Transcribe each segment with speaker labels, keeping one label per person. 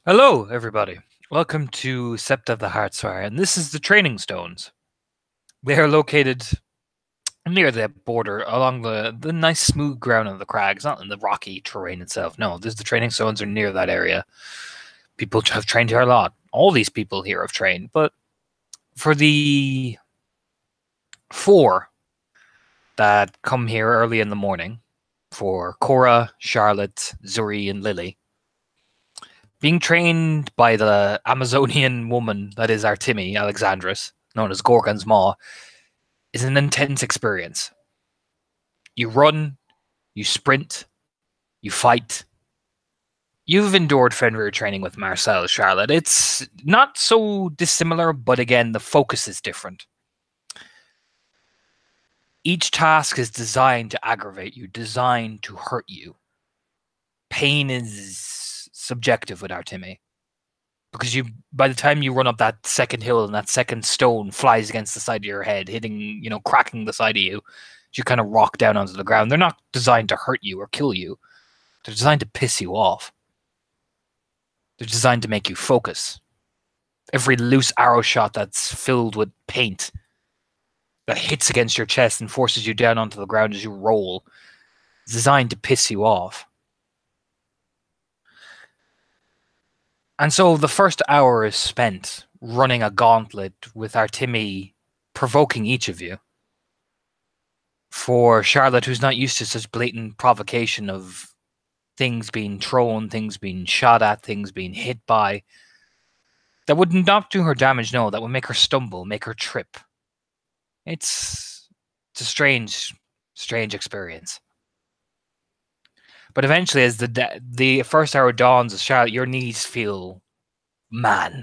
Speaker 1: Hello, everybody. Welcome to Sept of the Heartsfire, and this is the training stones. They are located near the border, along the nice smooth ground of the crags, not in the rocky terrain itself. No, the training stones are near that area. People have trained here a lot. All these people here have trained, but for the four that come here early in the morning, for Cora, Charlotte, Zuri, and Lily, being trained by the Amazonian woman that is Artemi Alexandris, known as Gorgon's Maw, is an intense experience. You run, you sprint, you fight. You've endured Fenrir training with Marcel, Charlotte. It's not so dissimilar, but again, the focus is different. Each task is designed to aggravate you, designed to hurt you. Pain is subjective with Artemi. Because by the time you run up that second hill and that second stone flies against the side of your head, hitting, cracking the side of you, you kind of rock down onto the ground. They're not designed to hurt you or kill you. They're designed to piss you off. They're designed to make you focus. Every loose arrow shot that's filled with paint that hits against your chest and forces you down onto the ground as you roll is designed to piss you off. And so the first hour is spent running a gauntlet with Artemi provoking each of you. For Charlotte, who's not used to such blatant provocation of things being thrown, things being shot at, things being hit by, that would not do her damage, no, that would make her stumble, make her trip. It's a strange experience. But eventually, as the first hour dawns, as Charlotte, your knees feel, man,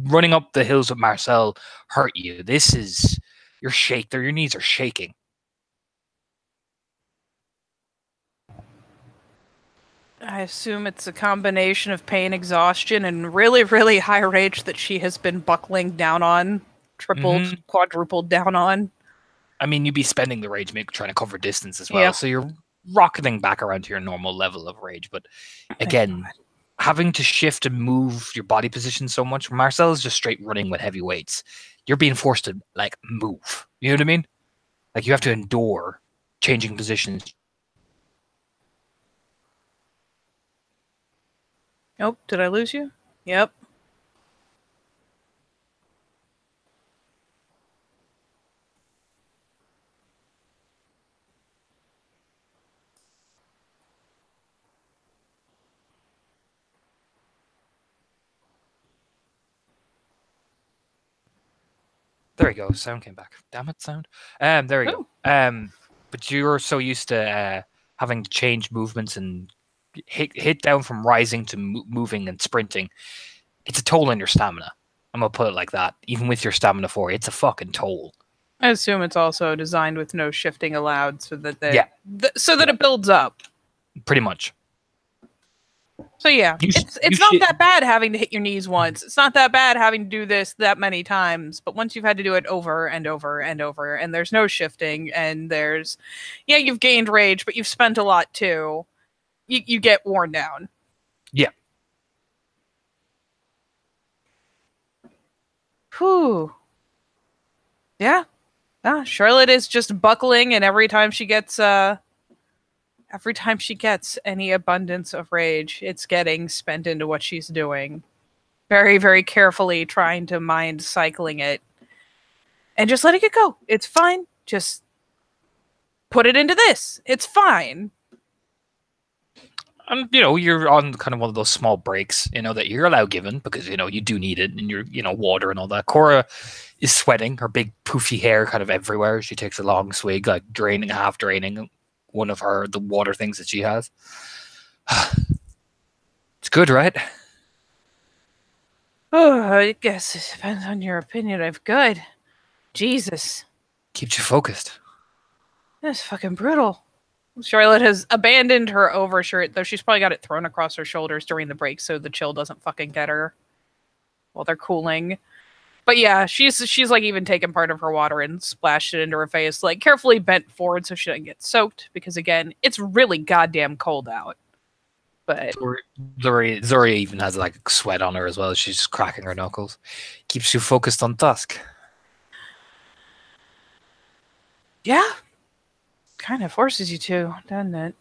Speaker 1: running up the hills with Marcel hurt you. Your knees are shaking.
Speaker 2: I assume it's a combination of pain, exhaustion, and really, really high rage that she has been buckling down on, tripled, quadrupled down on.
Speaker 1: I mean, you'd be spending the rage trying to cover distance as well, so you're rocketing back around to your normal level of rage. But again, having to shift and move your body position so much, Marcel is just straight running with heavy weights. You're being forced to, move. You know what I mean? You have to endure changing positions.
Speaker 2: Oh, did I lose you? Yep.
Speaker 1: There we go. Sound came back. Damn it, sound. There we go. But you're so used to having to change movements and hit down from rising to moving and sprinting. It's a toll on your stamina. I'm gonna put it like that. Even with your stamina 4, it's a fucking toll.
Speaker 2: I assume it's also designed with no shifting allowed, so that it builds up.
Speaker 1: Pretty much.
Speaker 2: So yeah, it's not that bad having to hit your knees once. It's not that bad having to do this that many times. But once you've had to do it over and over and over, and there's no shifting, and you've gained rage, but you've spent a lot too. You get worn down.
Speaker 1: Yeah.
Speaker 2: Whew. Yeah. Charlotte is just buckling, and every time she gets any abundance of rage, it's getting spent into what she's doing. Very, very carefully trying to mind cycling it. And just letting it go. It's fine. Just put it into this. It's fine.
Speaker 1: And, you're on kind of one of those small breaks, that you're allowed given because, you do need it and you're, water and all that. Cora is sweating, her big poofy hair kind of everywhere. She takes a long swig, half draining one of the water things that she has. It's good, right?
Speaker 2: Oh, I guess it depends on your opinion of good. Jesus.
Speaker 1: Keeps you focused.
Speaker 2: That's fucking brutal. Charlotte has abandoned her overshirt, though she's probably got it thrown across her shoulders during the break so the chill doesn't fucking get her while they're cooling. But yeah, she's even taken part of her water and splashed it into her face, carefully bent forward so she doesn't get soaked, because again, it's really goddamn cold out. But
Speaker 1: Zori even has like sweat on her as well. She's cracking her knuckles. Keeps you focused on task.
Speaker 2: Yeah. Kind of forces you to, doesn't it?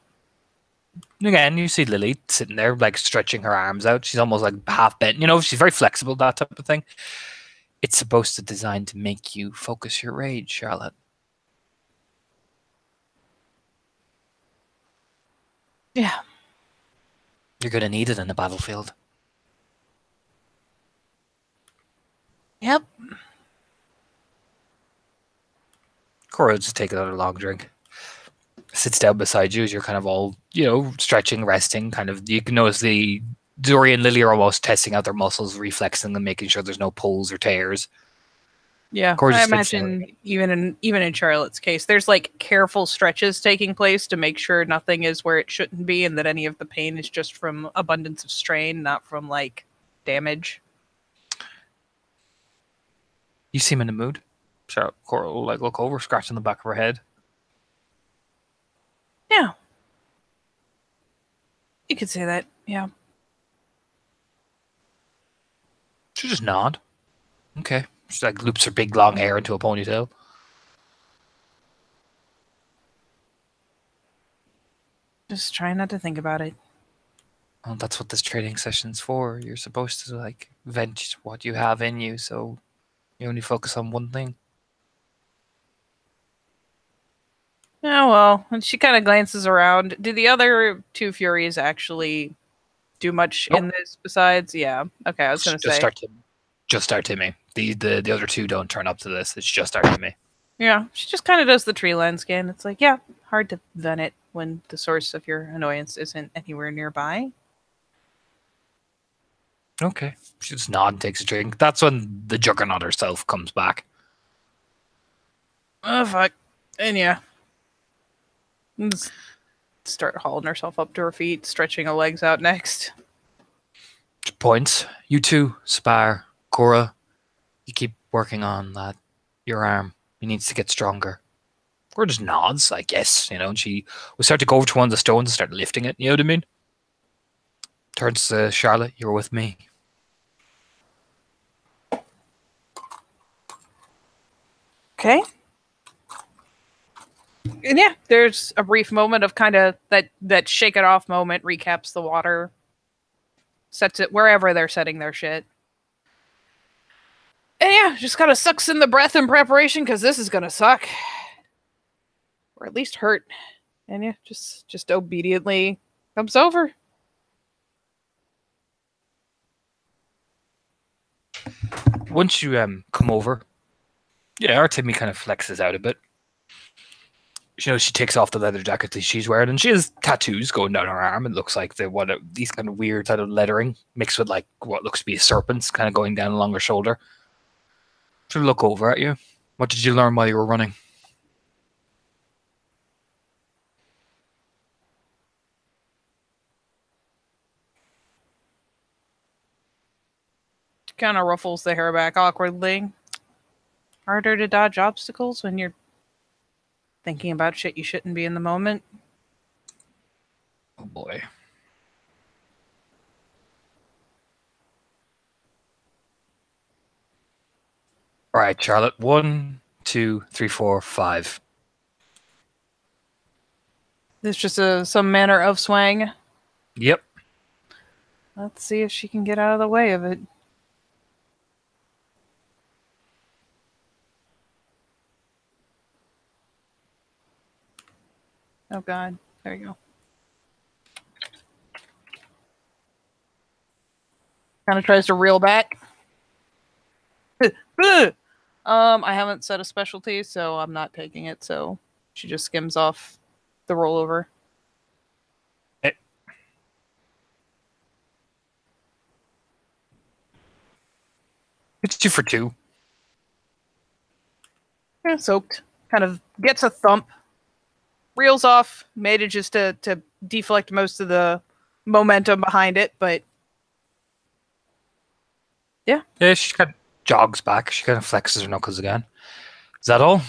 Speaker 1: Again, you see Lily sitting there, like stretching her arms out. She's almost like half bent. You know, she's very flexible, that type of thing. It's supposed to design to make you focus your rage, Charlotte.
Speaker 2: Yeah.
Speaker 1: You're going to need it in the battlefield.
Speaker 2: Yep.
Speaker 1: Cora just takes another long drink. Sits down beside you as you're kind of all, stretching, resting. Kind of, you can notice the Zori and Lily are almost testing out their muscles, reflexing them, making sure there's no pulls or tears.
Speaker 2: Yeah, I imagine even in Charlotte's case, there's like careful stretches taking place to make sure nothing is where it shouldn't be, and that any of the pain is just from abundance of strain, not from like damage.
Speaker 1: You seem in the mood. So Cora will like look over, scratching the back of her head.
Speaker 2: Yeah, you could say that. Yeah.
Speaker 1: She just nod. Okay. She like loops her big long hair into a ponytail.
Speaker 2: Just try not to think about it.
Speaker 1: Well, that's what this training session's for. You're supposed to like vent what you have in you, so you only focus on one thing.
Speaker 2: Oh, well. And she kind of glances around. Do the other two Furies actually do much in this besides? Yeah. Okay, I was going to say.
Speaker 1: Just Artemi. The other two don't turn up to this. It's just Artemi.
Speaker 2: Yeah, she just kind of does the tree line scan. It's like, yeah, hard to vent it when the source of your annoyance isn't anywhere nearby.
Speaker 1: Okay. She just nods and takes a drink. That's when the Juggernaut herself comes back.
Speaker 2: Oh, fuck. And yeah. Start hauling herself up to her feet, stretching her legs out next.
Speaker 1: Points. You two, Spar, Cora, you keep working on that. Your arm. He needs to get stronger. Cora just nods, I guess, and she will start to go over to one of the stones and start lifting it, you know what I mean? Turns to Charlotte, you're with me.
Speaker 2: Okay. And yeah, there's a brief moment of kind of that shake it off moment, recaps the water, sets it wherever they're setting their shit. And yeah, just kind of sucks in the breath in preparation because this is gonna suck. Or at least hurt. And yeah, just obediently comes over.
Speaker 1: Once you come over, Artemi kind of flexes out a bit. She takes off the leather jacket that she's wearing, and she has tattoos going down her arm. It looks like these kind of weird kind of lettering mixed with like what looks to be a serpent kind of going down along her shoulder. She'll look over at you. What did you learn while you were running?
Speaker 2: Kind of ruffles the hair back awkwardly. Harder to dodge obstacles when you're thinking about shit you shouldn't be in the moment.
Speaker 1: Oh boy. All right, Charlotte. 1, 2, 3, 4, 5.
Speaker 2: There's just some manner of swang.
Speaker 1: Yep.
Speaker 2: Let's see if she can get out of the way of it. Oh god, there you go. Kind of tries to reel back. I haven't set a specialty, so I'm not taking it, so she just skims off the rollover.
Speaker 1: It's 2 for 2.
Speaker 2: Yeah, soaked. Kind of gets a thump. Reels off. Manages to deflect most of the momentum behind it, but yeah.
Speaker 1: Yeah, she kind of jogs back. She kind of flexes her knuckles again. Is that all?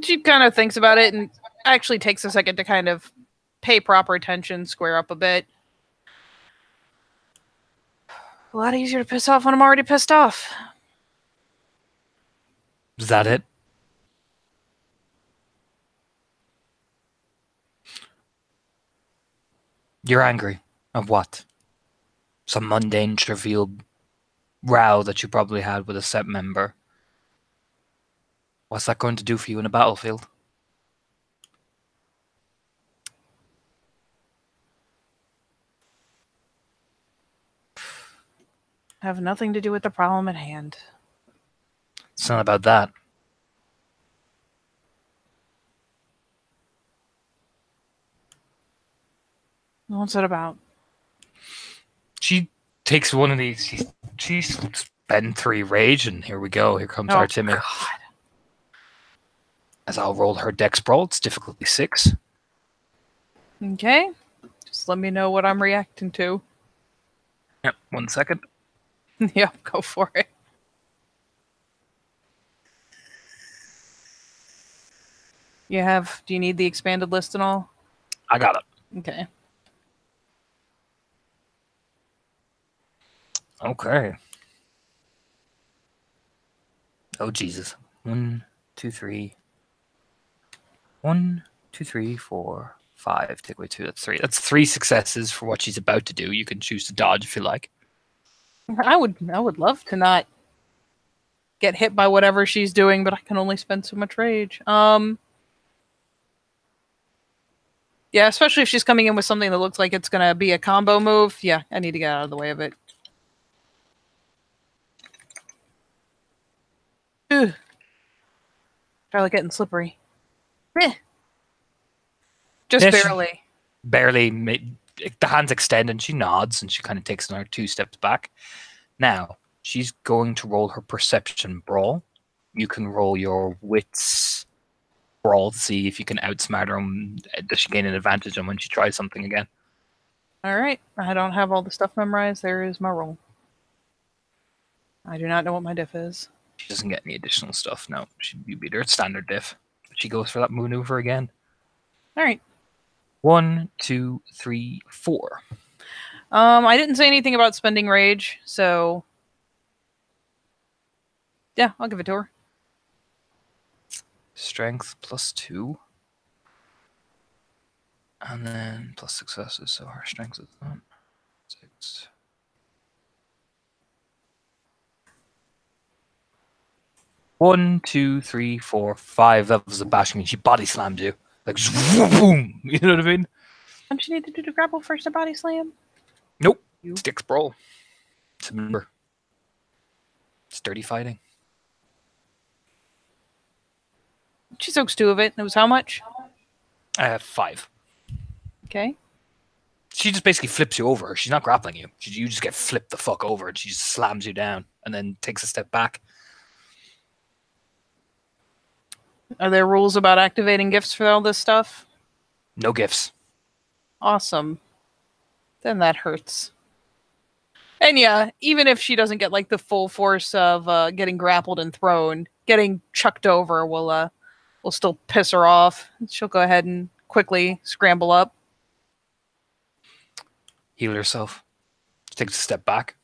Speaker 2: She kind of thinks about it and actually takes a second to kind of pay proper attention, square up a bit. A lot easier to piss off when I'm already pissed off.
Speaker 1: Is that it? You're angry. Of what? Some mundane, trivial row that you probably had with a set member. What's that going to do for you in a battlefield?
Speaker 2: Have nothing to do with the problem at hand.
Speaker 1: It's not about that.
Speaker 2: What's it about?
Speaker 1: She takes one of these. She's spend 3 rage, and here we go. Here comes our Timmy. God. As I'll roll her dex brawl. It's difficulty 6.
Speaker 2: Okay. Just let me know what I'm reacting to.
Speaker 1: Yep, 1 second.
Speaker 2: Yeah, go for it. Do you need the expanded list and all?
Speaker 1: I got it.
Speaker 2: Okay.
Speaker 1: Okay. Oh, Jesus. 1, 2, 3. 1, 2, 3, 4, 5. Take away 2. That's 3. That's 3 successes for what she's about to do. You can choose to dodge if you like.
Speaker 2: I would love to not get hit by whatever she's doing, but I can only spend so much rage. Yeah, especially if she's coming in with something that looks like it's gonna be a combo move. Yeah, I need to get out of the way of it. Ugh. Probably getting slippery. Eh. Just barely.
Speaker 1: Barely. The hands extend and she nods and she kind of takes another 2 steps back. Now, she's going to roll her perception brawl. You can roll your wits brawl to see if you can outsmart her. Does she gain an advantage on when she tries something again?
Speaker 2: All right. I don't have all the stuff memorized. There is my roll. I do not know what my diff is.
Speaker 1: She doesn't get any additional stuff. No, you beat her at standard diff. She goes for that maneuver again.
Speaker 2: All right.
Speaker 1: 1, 2, 3, 4.
Speaker 2: I didn't say anything about spending rage, so yeah, I'll give it to her.
Speaker 1: Strength +2. And then plus successes, so her strength is 6. One, 2, 3, 4, 5 levels of bashing, and she body slams you. Like, boom! You know what I mean?
Speaker 2: Don't you need to do the grapple first to body slam?
Speaker 1: Nope. Sticks brawl. It's a member. Sturdy fighting.
Speaker 2: She soaks 2 of it. It was how much?
Speaker 1: 5.
Speaker 2: Okay.
Speaker 1: She just basically flips you over. She's not grappling you. You just get flipped the fuck over, and she just slams you down, and then takes a step back.
Speaker 2: Are there rules about activating gifts for all this stuff?
Speaker 1: No gifts.
Speaker 2: Awesome. Then that hurts. And yeah, even if she doesn't get like the full force of getting grappled and thrown, getting chucked over will still piss her off. She'll go ahead and quickly scramble up.
Speaker 1: Heal herself. She takes a step back.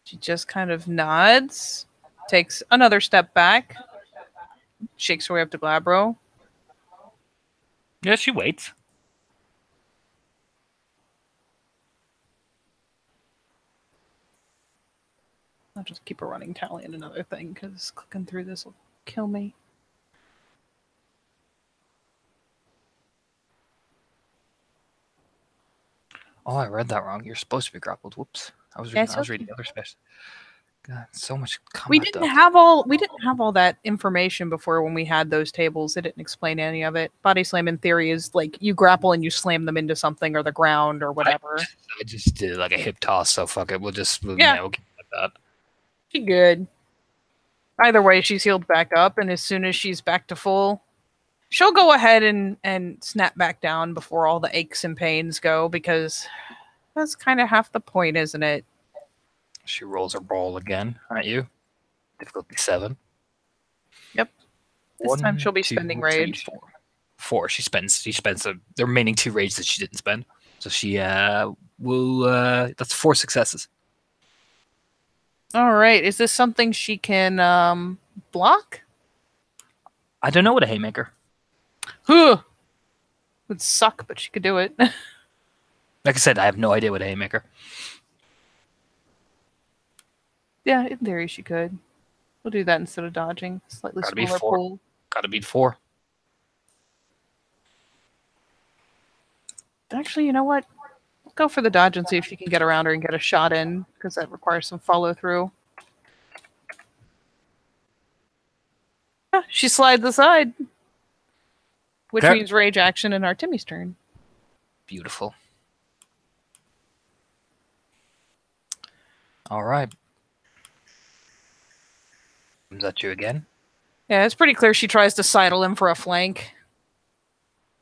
Speaker 2: She just kind of nods. Takes another step back. Shakes her way up to Glabro.
Speaker 1: Yeah, she waits.
Speaker 2: I'll just keep a running tally and another thing, because clicking through this will kill me.
Speaker 1: Oh, I read that wrong. You're supposed to be grappled. Whoops. I was reading the other special. God, so much combat.
Speaker 2: We didn't have all that information before when we had those tables. It didn't explain any of it. Body slam in theory is like you grapple and you slam them into something or the ground or whatever.
Speaker 1: I just did like a hip toss, so fuck it. We'll keep it like that.
Speaker 2: She good. Either way, she's healed back up, and as soon as she's back to full, she'll go ahead and snap back down before all the aches and pains go, because that's kind of half the point, isn't it?
Speaker 1: She rolls her brawl again at you. Difficulty 7.
Speaker 2: Yep. This time she'll be spending rage.
Speaker 1: 4. She spends the remaining 2 rage that she didn't spend. So she will. That's 4 successes.
Speaker 2: All right. Is this something she can block?
Speaker 1: I don't know what a haymaker.
Speaker 2: Would suck, but she could do it.
Speaker 1: Like I said, I have no idea what a haymaker.
Speaker 2: Yeah, in theory she could. We'll do that instead of dodging. Slightly smaller pool.
Speaker 1: Gotta beat 4.
Speaker 2: Actually, you know what? We'll go for the dodge and see if she can get around her and get a shot in, because that requires some follow through. She slides aside, which means rage action in our Timmy's turn.
Speaker 1: Beautiful. All right. Comes at you again.
Speaker 2: Yeah, it's pretty clear she tries to sidle him for a flank.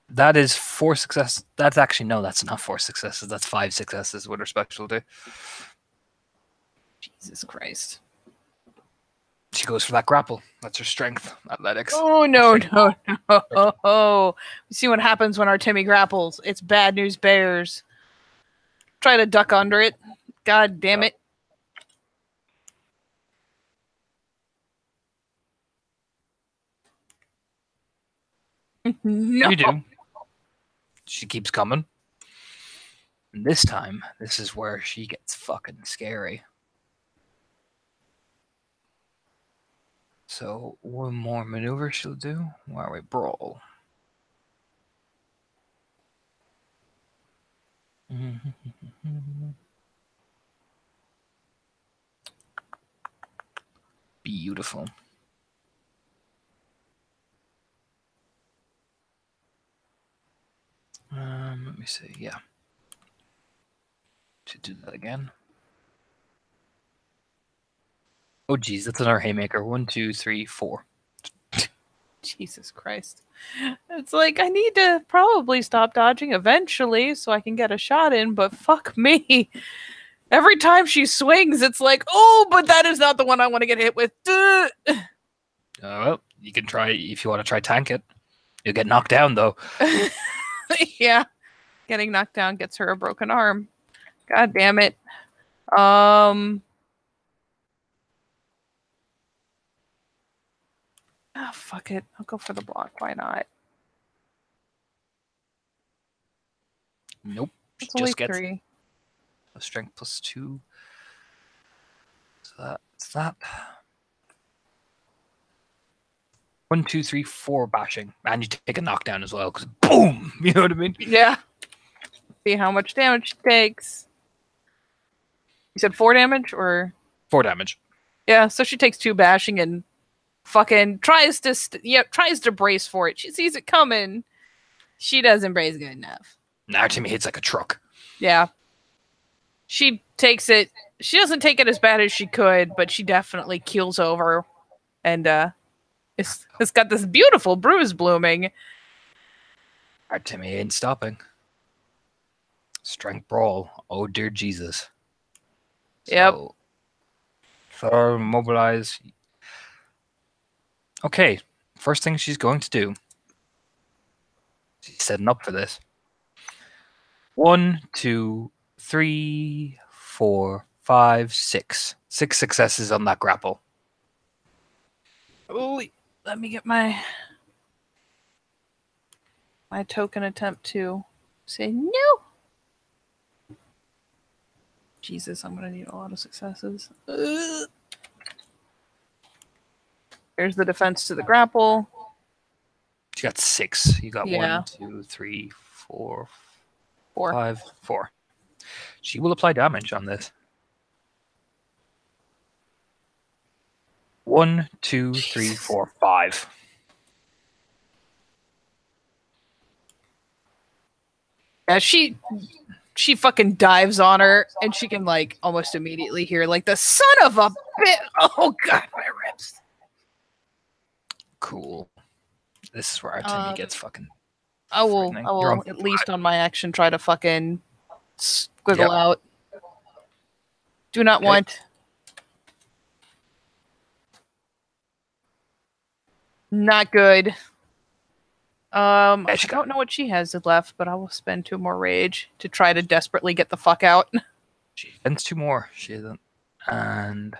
Speaker 1: That is 4 successes. That's actually, no, that's not 4 successes. That's 5 successes with her specialty.
Speaker 2: Jesus Christ.
Speaker 1: She goes for that grapple. That's her strength. Athletics.
Speaker 2: Oh, no. You see what happens when our Timmy grapples. It's bad news bears. Try to duck under it. God damn it. No.
Speaker 1: You do. She keeps coming. And this time, this is where she gets fucking scary. So, one more maneuver she'll do while we brawl. Beautiful. Let me see. Yeah. To do that again. Oh, geez, that's another haymaker. 1, 2, 3, 4.
Speaker 2: Jesus Christ. It's like, I need to probably stop dodging eventually so I can get a shot in, but fuck me. Every time she swings, it's like, oh, but that is not the one I want to get hit with.
Speaker 1: Well, you can try, if you want to try tank it. You'll get knocked down, though.
Speaker 2: Yeah. Getting knocked down gets her a broken arm. God damn it. Oh, fuck it. I'll go for the block. Why not?
Speaker 1: Nope.
Speaker 2: It's only 3.
Speaker 1: A strength +2. So that's that. 1, 2, 3, 4 bashing. And you take a knockdown as well, because boom! You know what I mean?
Speaker 2: Yeah. See how much damage she takes. You said 4 damage, or?
Speaker 1: 4 damage.
Speaker 2: Yeah, so she takes 2 bashing and fucking tries to brace for it. She sees it coming. She doesn't brace good enough.
Speaker 1: Now Timmy hits like a truck.
Speaker 2: Yeah. She takes it. She doesn't take it as bad as she could, but she definitely keels over. And it's got this beautiful bruise blooming.
Speaker 1: Our Timmy ain't stopping. Strength brawl. Oh, dear Jesus.
Speaker 2: Yep.
Speaker 1: So mobilize. Okay. First thing she's going to do. She's setting up for this. 1, 2, 3, 4, 5, 6. 6 successes on that grapple.
Speaker 2: Oh, let me get my token attempt to say no. Jesus, I'm gonna need a lot of successes. There's the defense to the grapple.
Speaker 1: You got 6. You got
Speaker 2: Yeah.
Speaker 1: 1, 2, 3, 4, 5, 4. She will apply damage on this. 1, 2, 3, 4, 5.
Speaker 2: Yeah, she fucking dives on her, and she can like almost immediately hear like the son of a bit. Oh god, my ribs.
Speaker 1: Cool. This is where our Timmy gets fucking.
Speaker 2: I will at least on my action try to fucking squiggle out. Do not want. Not good.
Speaker 1: Yeah,
Speaker 2: I don't know what she has left, but I will spend 2 more rage to try to desperately get the fuck out.
Speaker 1: She spends 2 more. She isn't. And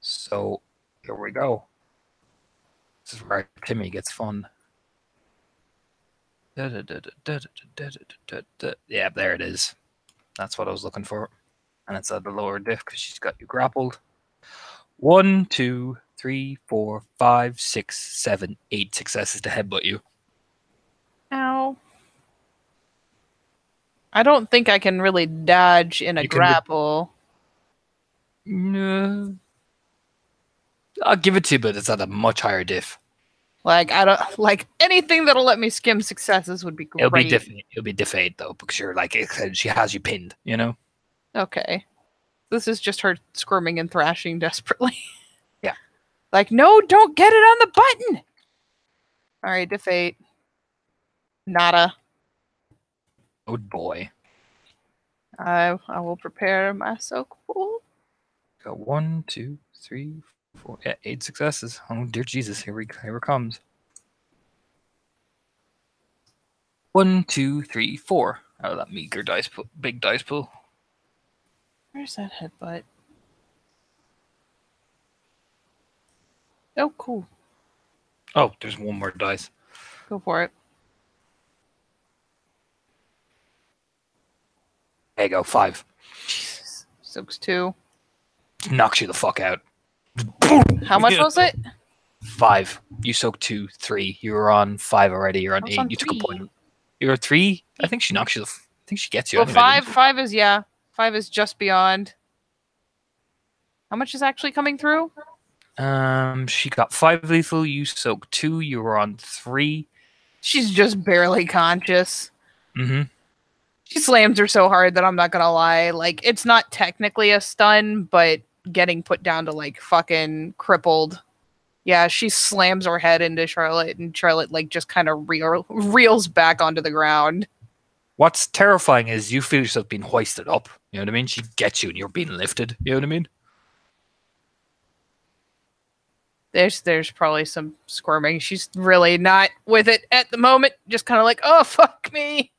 Speaker 1: so here we go. This is where Timmy gets fun. Yeah, there it is. That's what I was looking for. And it's at the lower diff because she's got you grappled. 1, 2, 3, 4, 5, 6, 7, 8 successes to headbutt you.
Speaker 2: Ow. I don't think I can really dodge in a grapple.
Speaker 1: No. I'll give it to you, but it's at a much higher diff.
Speaker 2: Like, I don't like anything that'll let me skim successes would be great.
Speaker 1: It'll be diff 8 though, because you're like she has you pinned, you know?
Speaker 2: Okay. This is just her squirming and thrashing desperately.
Speaker 1: Yeah.
Speaker 2: Like, no, don't get it on the button. Alright, diff 8. Nada.
Speaker 1: Good boy.
Speaker 2: I will prepare my soak pool.
Speaker 1: Got 1, 2, 3, 4, 8 successes. Oh dear Jesus, here it comes. 1, 2, 3, 4 out of that meager big dice pool.
Speaker 2: Where's that headbutt? Oh, cool.
Speaker 1: Oh, there's one more dice.
Speaker 2: Go for it.
Speaker 1: There you go, 5.
Speaker 2: Jesus. Soaks 2.
Speaker 1: Knocks you the fuck out.
Speaker 2: How much was it?
Speaker 1: 5. You soaked 2, 3. You were on 5 already. You're on 8.
Speaker 2: On
Speaker 1: you
Speaker 2: 3.
Speaker 1: Took a point. You're 3. I think she knocks you. I think she gets you.
Speaker 2: Well,
Speaker 1: anyway,
Speaker 2: 5 is 5 is just beyond. How much is actually coming through?
Speaker 1: She got 5 lethal. You soaked 2. You were on 3.
Speaker 2: She's just barely conscious.
Speaker 1: Mm-hmm.
Speaker 2: She slams her so hard that I'm not gonna lie. Like, it's not technically a stun, but getting put down to like fucking crippled. Yeah, she slams her head into Charlotte, and Charlotte like just kind of reels back onto the ground.
Speaker 1: What's terrifying is you feel yourself being hoisted up. You know what I mean? She gets you and you're being lifted. You know what I mean?
Speaker 2: There's probably some squirming. She's really not with it at the moment. Just kind of like, oh, fuck me.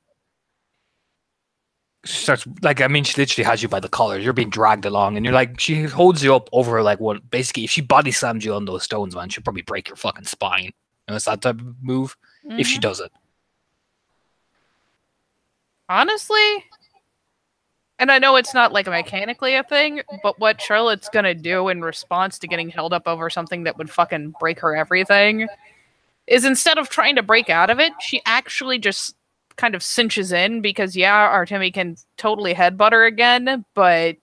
Speaker 1: She starts, like, I mean, she literally has you by the collar. You're being dragged along, and you're like, she holds you up over, like, one. Basically, if she body slams you on those stones, man, she'll probably break your fucking spine. You know, it's that type of move, if she does it.
Speaker 2: Honestly, and I know it's not like mechanically a thing, but what Charlotte's gonna do in response to getting held up over something that would fucking break her everything is, instead of trying to break out of it, she actually just kind of cinches in, because Artemi can totally headbutt her again, but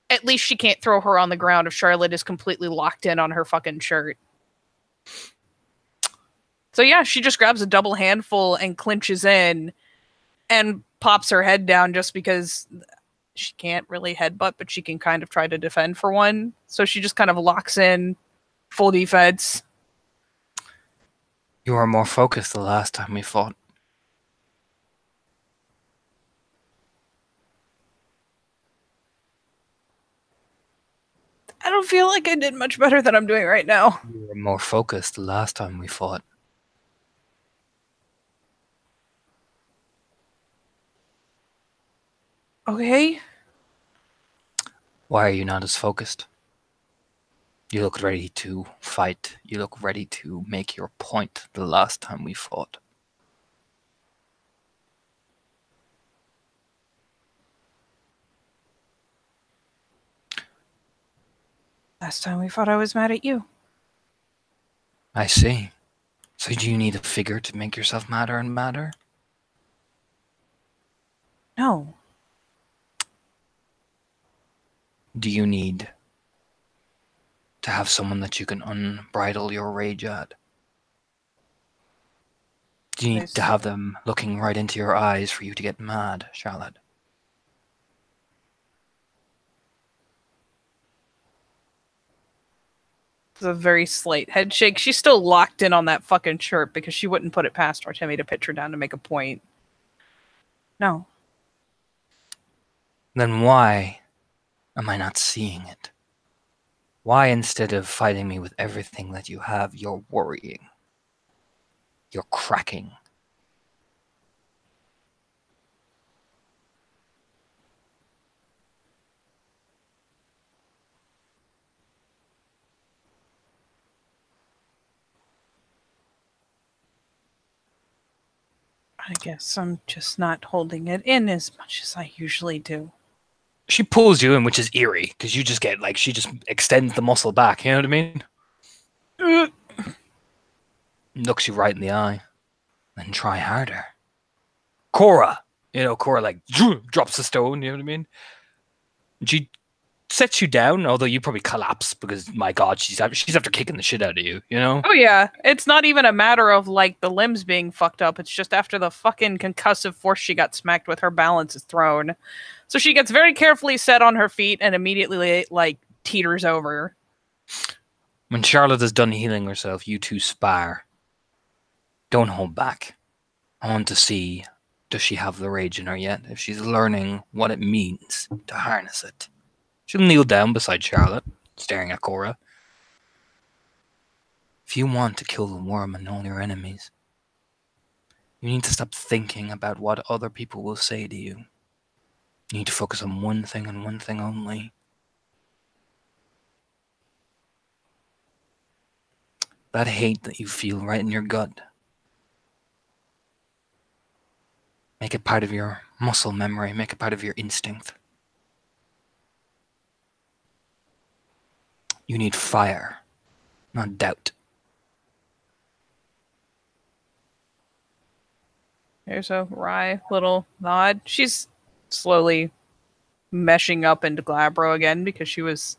Speaker 2: at least she can't throw her on the ground if Charlotte is completely locked in on her fucking shirt. So yeah, she just grabs a double handful and clinches in and pops her head down, just because she can't really headbutt, but she can kind of try to defend for one. So she just kind of locks in full defense.
Speaker 1: You were more focused the last time we fought.
Speaker 2: I don't feel like I did much better than I'm doing right now.
Speaker 1: You were more focused the last time we fought.
Speaker 2: Okay.
Speaker 1: Why are you not as focused? You look ready to fight. You look ready to make your point the last time we fought.
Speaker 2: Last time we fought, I was mad at you.
Speaker 1: I see. So do you need a figure to make yourself madder and madder?
Speaker 2: No.
Speaker 1: Do you need to have someone that you can unbridle your rage at? Do you need to have them looking right into your eyes for you to get mad, Charlotte?
Speaker 2: It's a very slight head shake. She's still locked in on that fucking shirt because she wouldn't put it past Artemi to pitch her down to make a point. No.
Speaker 1: Then why am I not seeing it? Why, instead of fighting me with everything that you have, you're worrying? You're cracking.
Speaker 2: I guess I'm just not holding it in as much as I usually do.
Speaker 1: She pulls you in, which is eerie, because you just get, like, she just extends the muscle back, you know what I mean? Looks you right in the eye. Then try harder. Cora! You know, Cora, like, drops the stone, you know what I mean? She sets you down, although you probably collapse because, my God, she's after kicking the shit out of you, you know?
Speaker 2: Oh yeah, it's not even a matter of like the limbs being fucked up. It's just after the fucking concussive force she got smacked with, her balance is thrown. So she gets very carefully set on her feet and immediately like teeters over.
Speaker 1: When Charlotte is done healing herself, you two spar. Don't hold back. I want to see, does she have the rage in her yet? If she's learning what it means to harness it. She'll kneel down beside Charlotte, staring at Cora. If you want to kill the worm and all your enemies, you need to stop thinking about what other people will say to you. You need to focus on one thing and one thing only. That hate that you feel right in your gut. Make it part of your muscle memory. Make it part of your instinct. You need fire, not doubt.
Speaker 2: There's a wry little nod. She's slowly meshing up into Glabro again because it was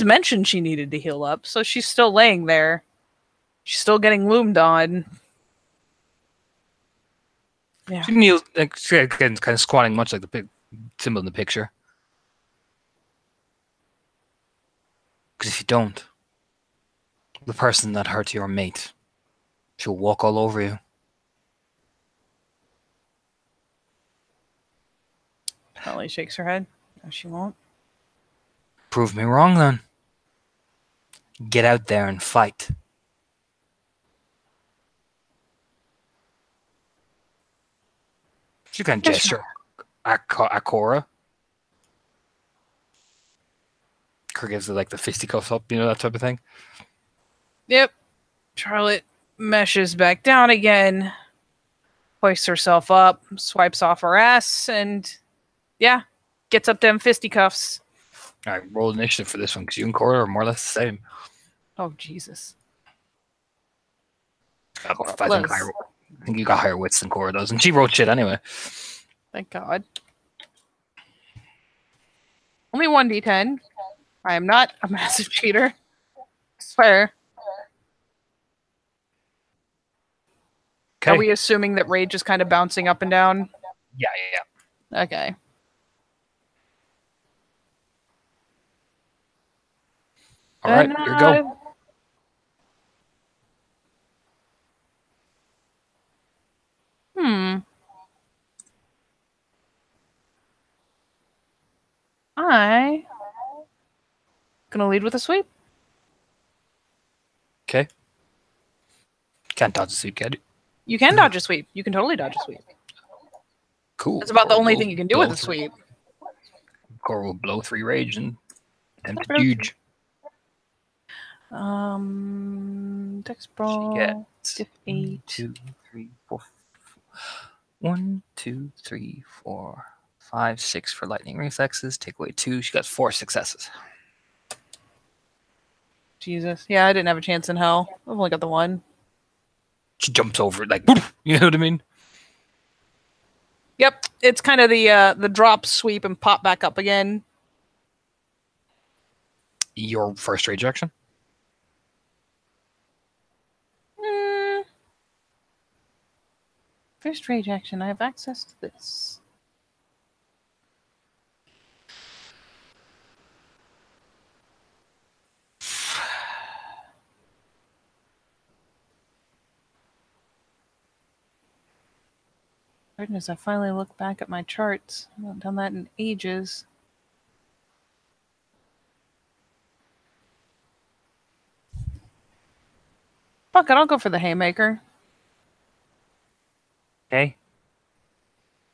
Speaker 2: mentioned she needed to heal up, so she's still laying there. She's still getting loomed on.
Speaker 1: Yeah. She kneels, like, again, kind of squatting, much like the big symbol in the picture. Because if you don't, the person that hurt your mate, she'll walk all over you.
Speaker 2: Probably shakes her head. No, she won't.
Speaker 1: Prove me wrong, then. Get out there and fight. She can gesture at Cora. Cora gives her, like, the fisticuffs up, you know, that type of thing.
Speaker 2: Yep. Charlotte meshes back down again, hoists herself up, swipes off her ass, and yeah, gets up them fisticuffs.
Speaker 1: All right, roll initiative for this one because you and Cora are more or less the same.
Speaker 2: Oh, Jesus.
Speaker 1: I think you got higher wits than Cora does, and she wrote shit anyway.
Speaker 2: Thank God. Only 1d10. I am not a massive cheater. I swear.
Speaker 1: Okay.
Speaker 2: Are we assuming that rage is kind of bouncing up and down?
Speaker 1: Yeah.
Speaker 2: Okay.
Speaker 1: All right, here we go.
Speaker 2: I gonna lead with a sweep.
Speaker 1: Okay. Can't dodge a sweep, can you?
Speaker 2: You can dodge a sweep. You can totally dodge a sweep.
Speaker 1: Cool.
Speaker 2: That's about the only thing you can do with a sweep.
Speaker 1: Cora will blow 3 rage and attempt to huge.
Speaker 2: Dex brawl.
Speaker 1: 1, 2, 3, 4. 1, 2, 3, 4, 5, 6 for lightning reflexes. Take away 2. She got 4 successes.
Speaker 2: Jesus. Yeah, I didn't have a chance in hell. I've only got the 1.
Speaker 1: She jumps over it like, woof, you know what I mean?
Speaker 2: Yep. It's kind of the drop, sweep, and pop back up again.
Speaker 1: Your first rage action?
Speaker 2: First rage action. I have access to this. Goodness, I finally look back at my charts. I haven't done that in ages. Fuck it, I'll go for the haymaker.
Speaker 1: Okay.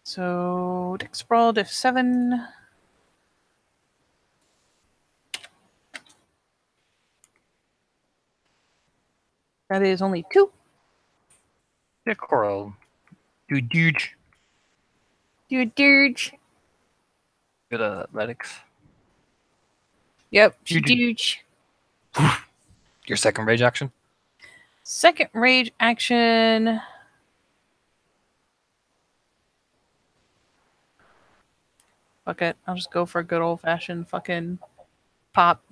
Speaker 2: So, Dex Brawl, Diff 7. That is only 2.
Speaker 1: Yeah, Coral. Dude.
Speaker 2: Dude.
Speaker 1: Good athletics.
Speaker 2: Yep, she douche.
Speaker 1: Your second rage action?
Speaker 2: Second rage action. Fuck it. I'll just go for a good old fashioned fucking pop.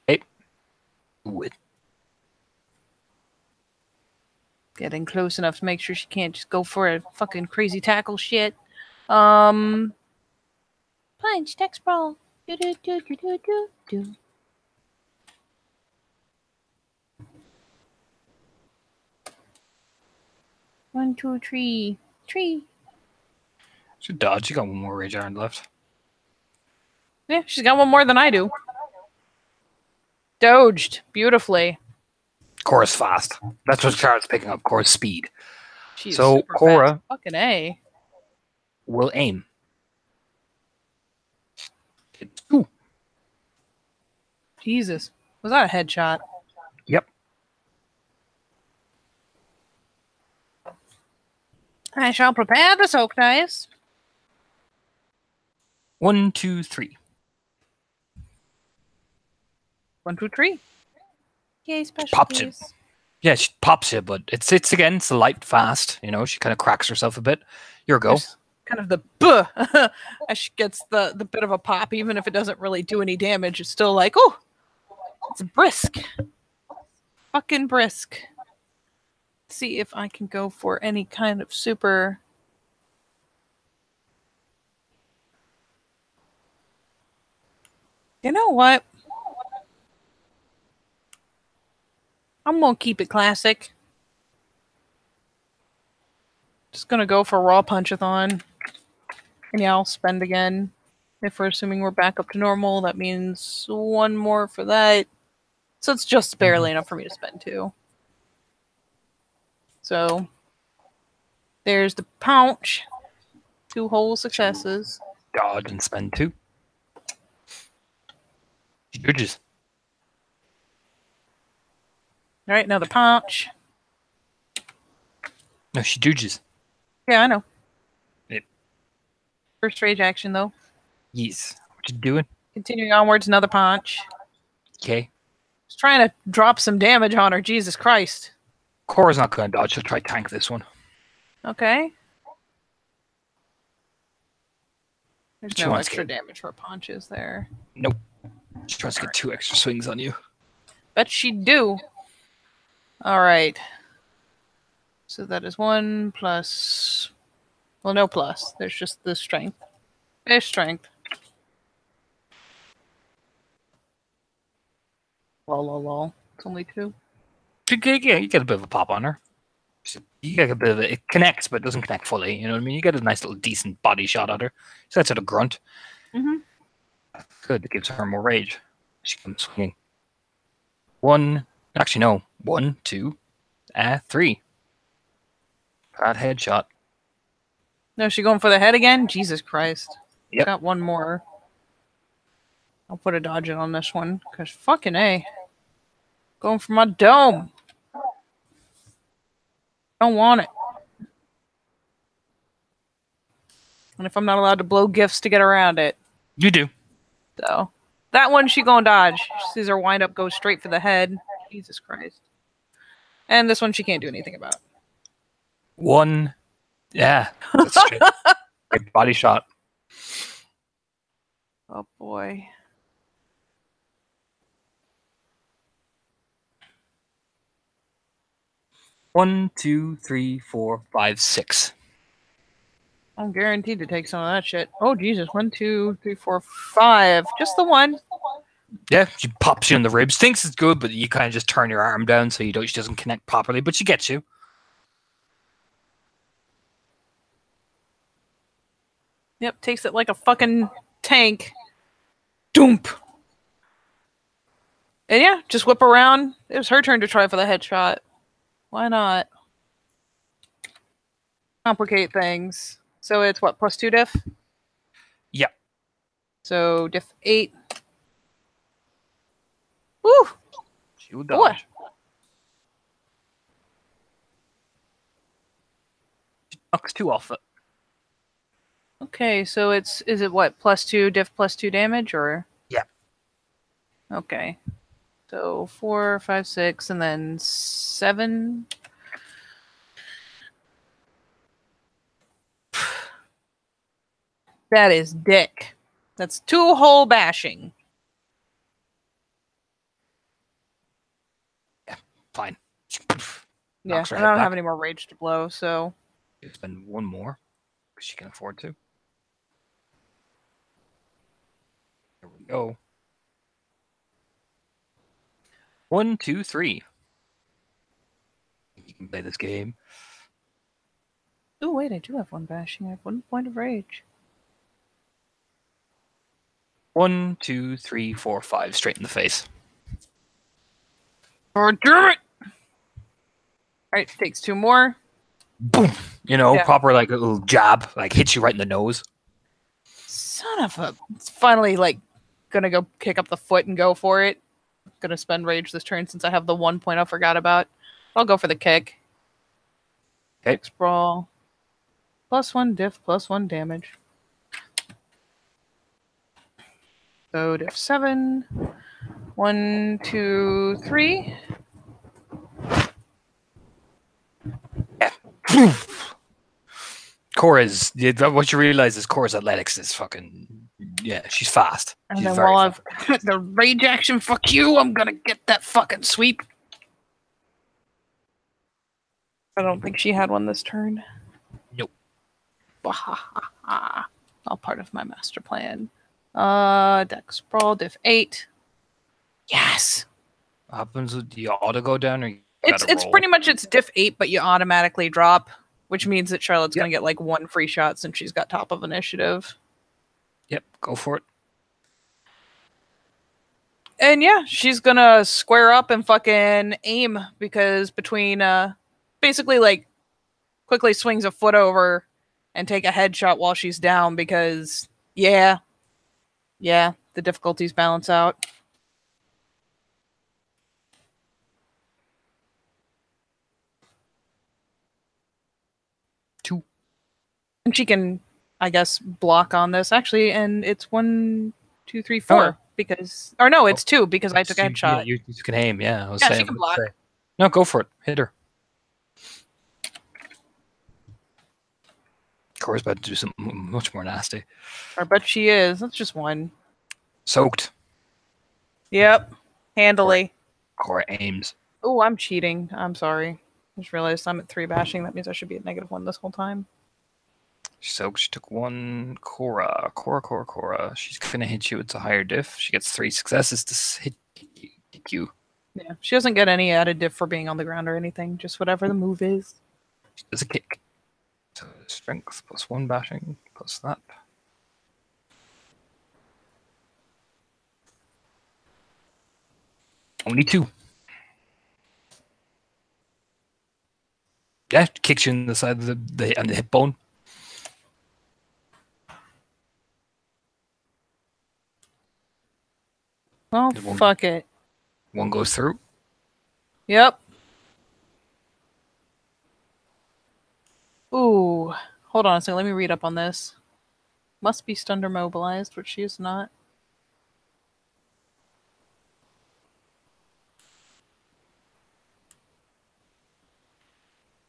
Speaker 1: Hey. With.
Speaker 2: Getting close enough to make sure she can't just go for a fucking crazy tackle shit. Punch, Dex Brawl. Do. 1, 2, 3. 3.
Speaker 1: She dodged. She got one more rage iron left.
Speaker 2: Yeah, she's got one more than I do. Dodged beautifully.
Speaker 1: Cora's fast. That's what Charlotte's picking up. Cora's speed.
Speaker 2: She's
Speaker 1: so
Speaker 2: super
Speaker 1: Cora
Speaker 2: fast. Fucking A.
Speaker 1: will aim. Ooh.
Speaker 2: Jesus. Was that a headshot?
Speaker 1: Yep.
Speaker 2: I shall prepare the soak dice.
Speaker 1: 1, 2, 3.
Speaker 2: 1, 2, 3. Yay, special
Speaker 1: Pops it. Yeah, she pops it, but it's again, it's light fast. You know, she kind of cracks herself a bit. Your go.
Speaker 2: There's kind of the buh as she gets the bit of a pop, even if it doesn't really do any damage. It's still like, oh, it's brisk. Fucking brisk. Let's see if I can go for any kind of super. You know what? I'm going to keep it classic. Just going to go for Raw Punchathon. And yeah, I'll spend again. If we're assuming we're back up to normal, that means 1 more for that. So it's just barely enough for me to spend 2. So there's the punch. 2 whole successes.
Speaker 1: Dodge and spend 2. She dodges.
Speaker 2: All right, another punch.
Speaker 1: No, she dodges.
Speaker 2: Yeah, I know.
Speaker 1: Yep.
Speaker 2: First rage action, though.
Speaker 1: Yes. What you doing?
Speaker 2: Continuing onwards, another punch.
Speaker 1: Okay.
Speaker 2: Just trying to drop some damage on her. Jesus Christ.
Speaker 1: Cora's not going to dodge. She'll try tank this one.
Speaker 2: Okay. There's no extra damage for punches there.
Speaker 1: Nope. She tries to get 2 extra swings on you.
Speaker 2: Bet she'd do. All right. So that is 1 plus. Well, no plus. There's just the strength. There's strength. Lol. It's only 2.
Speaker 1: Yeah, you get a bit of a pop on her. You get a bit of it connects, but it doesn't connect fully. You know what I mean? You get a nice little decent body shot at her. So that's at a grunt. Good. It gives her more rage. She comes swinging. 1. Actually, no. 1, 2, 3. Bad headshot.
Speaker 2: No, is she going for the head again? Jesus Christ.
Speaker 1: Yep.
Speaker 2: Got 1 more. I'll put a dodge in on this one, because fucking A. Going for my dome. Don't want it. And if I'm not allowed to blow gifts to get around it.
Speaker 1: You do.
Speaker 2: So, that one she gonna dodge. She sees her wind up go straight for the head. Jesus Christ. And this one she can't do anything about.
Speaker 1: 1. Yeah. That's straight. Great body shot.
Speaker 2: Oh boy.
Speaker 1: One, 2, 3, 4, 5, 6.
Speaker 2: I'm guaranteed to take some of that shit. Oh Jesus. 1, 2, 3, 4, 5. Just the 1.
Speaker 1: Yeah, she pops you in the ribs. Thinks it's good, but you kind of just turn your arm down so she doesn't connect properly. But she gets you.
Speaker 2: Yep, takes it like a fucking tank. Doomp. And yeah, just whip around. It was her turn to try for the headshot. Why not? complicate things. So it's what, +2 diff?
Speaker 1: Yep.
Speaker 2: So diff 8. Woo!
Speaker 1: Shield dodge. Knocks 2 off it.
Speaker 2: Okay, so is it what, +2 diff +2 damage, or?
Speaker 1: Yeah.
Speaker 2: Okay. So 4, 5, 6, and then 7. That is dick. That's 2 whole bashing.
Speaker 1: Yeah, fine.
Speaker 2: Yeah, I don't have any more rage to blow, so.
Speaker 1: Spend 1 more, because she can afford to. Here we go. 1, 2, 3. You can play this game.
Speaker 2: Oh wait, I do have 1 bashing. I have 1 point of rage.
Speaker 1: 1, 2, 3, 4, 5, straight in the face.
Speaker 2: Oh, damn it! Alright, takes 2 more.
Speaker 1: Boom! You know, proper like a little jab, like hits you right in the nose.
Speaker 2: Son of a... It's finally, like, gonna go kick up the foot and go for it. Gonna spend rage this turn since I have the 1 point I forgot about. I'll go for the kick.
Speaker 1: Okay.
Speaker 2: Sprawl. +1 diff, +1 damage. So diff 7. 1, 2, 3.
Speaker 1: Yeah. Cora's, what you realize is Cora's athletics is fucking, yeah, she's fast.
Speaker 2: And
Speaker 1: she's
Speaker 2: then while I've the rage action, fuck you, I'm gonna get that fucking sweep. I don't think she had one this turn.
Speaker 1: Nope.
Speaker 2: All part of my master plan. Dex sprawl, diff 8. Yes.
Speaker 1: What happens with, do you auto go down, or
Speaker 2: it's pretty much it's diff 8, but you automatically drop, which means that Charlotte's gonna get like 1 free shot since she's got top of initiative.
Speaker 1: Yep, go for it.
Speaker 2: And yeah, she's gonna square up and fucking aim, because between basically like quickly swings a foot over and take a headshot while she's down, because yeah, the difficulties balance out. And she can, I guess, block on this actually, and it's 1, 2, 3, 4 because, or no, it's 2 because I took a headshot.
Speaker 1: You can aim, yeah. I was
Speaker 2: saying, she can block.
Speaker 1: No, go for it. Hit her. Cora's about to do something much more nasty.
Speaker 2: I bet she is. That's just 1.
Speaker 1: Soaked.
Speaker 2: Yep. Handily.
Speaker 1: Cora aims.
Speaker 2: Oh, I'm cheating. I'm sorry. I just realized I'm at 3 bashing. That means I should be at -1 this whole time.
Speaker 1: So she took 1. Cora. She's gonna hit you. It's a higher diff. She gets 3 successes to hit you.
Speaker 2: Yeah, she doesn't get any added diff for being on the ground or anything. Just whatever the move is.
Speaker 1: She does a kick. So strength +1 bashing plus that. Only 2. Yeah, kicks you in the side of the hip bone.
Speaker 2: Well, fuck it.
Speaker 1: 1 goes through.
Speaker 2: Yep. Ooh. Hold on a second. Let me read up on this. Must be stunned or mobilized, which she is not.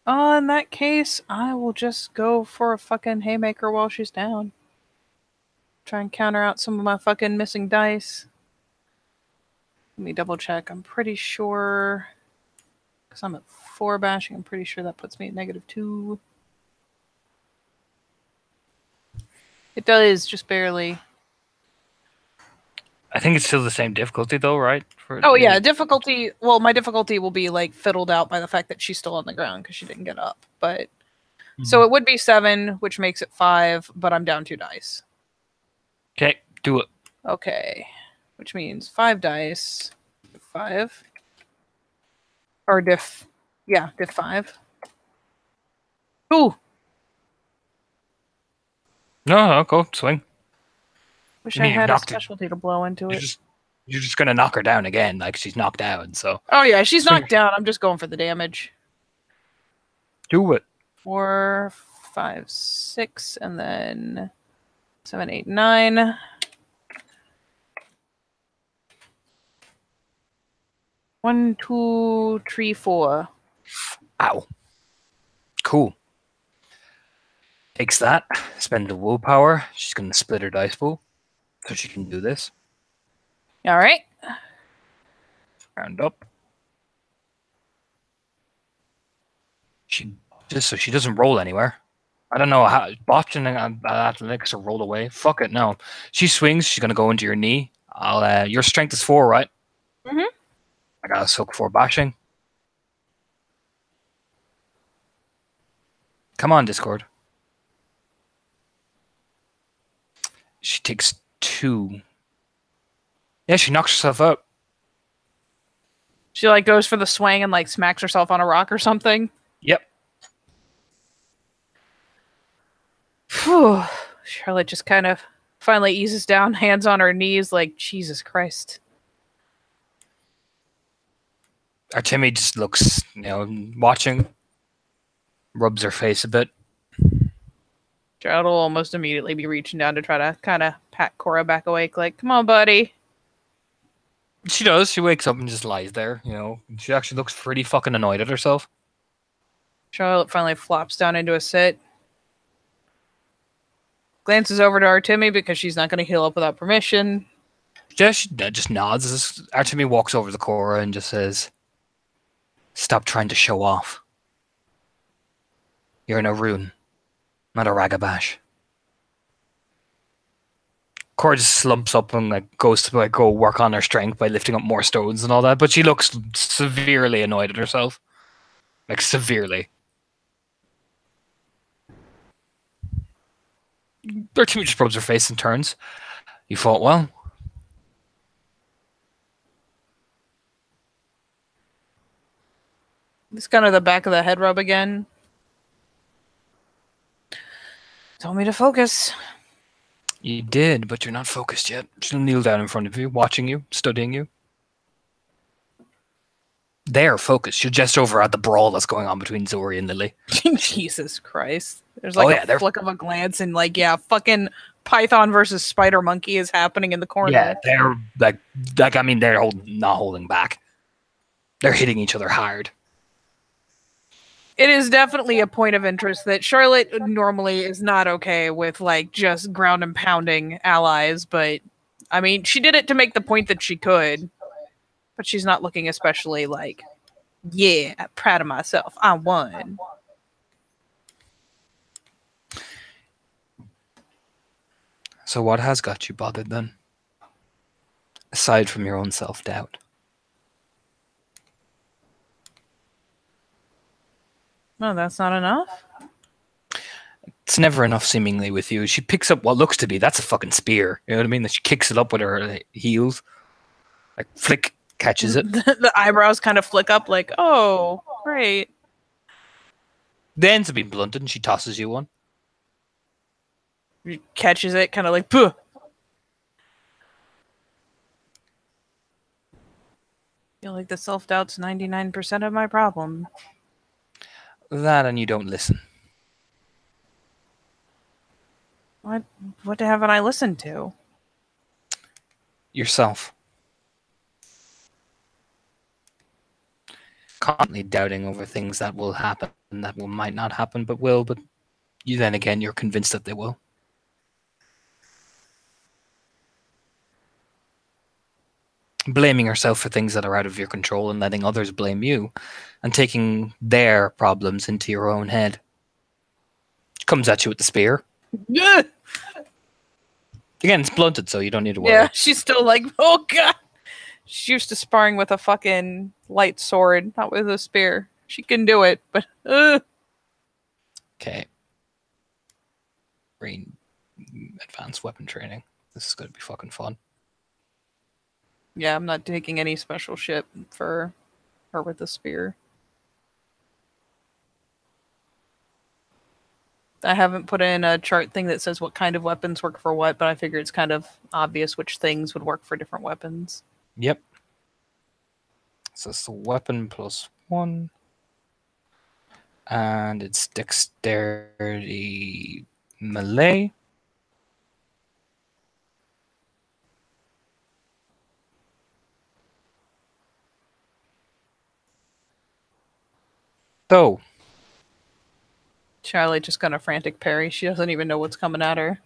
Speaker 2: In that case, I will just go for a fucking haymaker while she's down. Try and counter out some of my fucking missing dice. Let me double check. I'm pretty sure, because I'm at 4 bashing, I'm pretty sure that puts me at -2. It does, just barely.
Speaker 1: I think it's still the same difficulty though, right?
Speaker 2: Yeah, difficulty. Well, my difficulty will be like fiddled out by the fact that she's still on the ground because she didn't get up. But so it would be 7, which makes it 5. But I'm down 2 dice.
Speaker 1: Okay, do it.
Speaker 2: Okay, which means 5 dice. 5 or diff. Yeah, diff 5. Ooh,
Speaker 1: No, go swing.
Speaker 2: Wish
Speaker 1: I
Speaker 2: I
Speaker 1: mean, you
Speaker 2: had a
Speaker 1: knocked it.
Speaker 2: specialty to blow into it.
Speaker 1: You're just gonna knock her down again, like she's knocked down. So.
Speaker 2: Oh yeah, she's
Speaker 1: Swing.
Speaker 2: knocked down. I'm just going for the damage.
Speaker 1: Do it.
Speaker 2: 4, 5, 6, and then 7, 8, 9. One, 2, 3, 4.
Speaker 1: Ow. Cool. Takes that. Spend the willpower. She's gonna split her dice pool, so she can do this.
Speaker 2: All right.
Speaker 1: Round up. She just so she doesn't roll anywhere. I don't know how botching athletics or roll away. Fuck it, no. She swings. She's gonna go into your knee. I'll. Your strength is 4, right?
Speaker 2: Mhm.
Speaker 1: I got a soak 4 bashing. Come on, Discord. She takes 2. Yeah, she knocks herself out.
Speaker 2: She like goes for the swing and like smacks herself on a rock or something.
Speaker 1: Yep.
Speaker 2: Whew. Charlotte just kind of finally eases down, hands on her knees, like, Jesus Christ.
Speaker 1: Artemi just looks, watching. Rubs her face a bit.
Speaker 2: Charlotte will almost immediately be reaching down to try to kind of pat Cora back awake, like, come on, buddy.
Speaker 1: She does. She wakes up and just lies there, She actually looks pretty fucking annoyed at herself.
Speaker 2: Charlotte finally flops down into a sit. Glances over to Artemi because she's not going to heal up without permission.
Speaker 1: Yeah, she just nods as Artemi walks over to Cora and just says, "Stop trying to show off. You're in a rune, not a Ragabash." Cora just slumps up and goes to go work on her strength by lifting up more stones and all that, but she looks severely annoyed at herself. Severely. Artemi just rubs her face and turns. You fought well.
Speaker 2: It's kind of the back of the head rub again. Told me to focus.
Speaker 1: You did, but you're not focused yet. She'll kneel down in front of you, watching you, studying you. They're focused. You're just over at the brawl that's going on between Zori and Lily.
Speaker 2: Jesus Christ. There's a flick of a glance and fucking Python versus Spider Monkey is happening in the corner.
Speaker 1: Yeah, they're they're not holding back. They're hitting each other hard.
Speaker 2: It is definitely a point of interest that Charlotte normally is not okay with just ground and pounding allies, but I mean, she did it to make the point that she could, but she's not looking especially yeah, proud of myself. I won.
Speaker 1: So what has got you bothered then? Aside from your own self-doubt.
Speaker 2: No, that's not enough.
Speaker 1: It's never enough, seemingly, with you. She picks up what looks to be, that's a fucking spear. You know what I mean? She kicks it up with her heels. Flick, catches it.
Speaker 2: The eyebrows kind of flick up oh, great.
Speaker 1: The ends have been blunted and she tosses you one.
Speaker 2: Catches it, kind of puh. I feel like the self-doubt's 99% of my problem.
Speaker 1: That and you don't listen.
Speaker 2: What haven't I listened to?
Speaker 1: Yourself. Constantly doubting over things that will happen, that might not happen, but will, but you then again, you're convinced that they will. Blaming yourself for things that are out of your control and letting others blame you and taking their problems into your own head. She comes at you with the spear.
Speaker 2: Yeah.
Speaker 1: Again, it's blunted, so you don't need to worry.
Speaker 2: Yeah, she's still oh god. She's used to sparring with a fucking light sword, not with a spear. She can do it, but
Speaker 1: Okay. Green advanced weapon training. This is going to be fucking fun.
Speaker 2: Yeah, I'm not taking any special shit for her with the spear. I haven't put in a chart thing that says what kind of weapons work for what, but I figure it's kind of obvious which things would work for different weapons.
Speaker 1: Yep. So it's the weapon +1. And it's dexterity melee. So
Speaker 2: Charlie just got a frantic parry. She doesn't even know what's coming at her.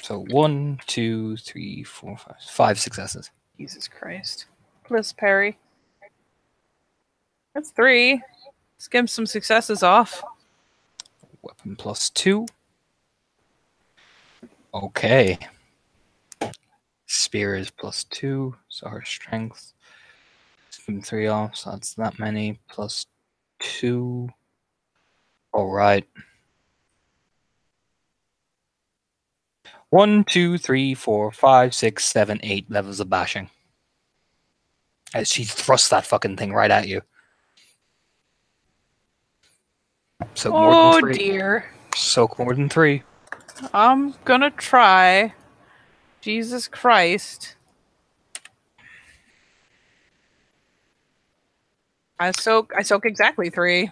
Speaker 1: So 1, 2, 3, 4, 5. 5 successes.
Speaker 2: Jesus Christ. Plus parry. That's 3. Let's give him some successes off.
Speaker 1: Weapon +2. Okay. Spear is +2, so her strength. Let's give him 3 off, so that's that many. +2. Alright. 1, 2, 3, 4, 5, 6, 7, 8 levels of bashing. As she thrusts that fucking thing right at you. So more than 3.
Speaker 2: Oh dear.
Speaker 1: Soak more than 3.
Speaker 2: I'm gonna try. Jesus Christ. I soak exactly 3.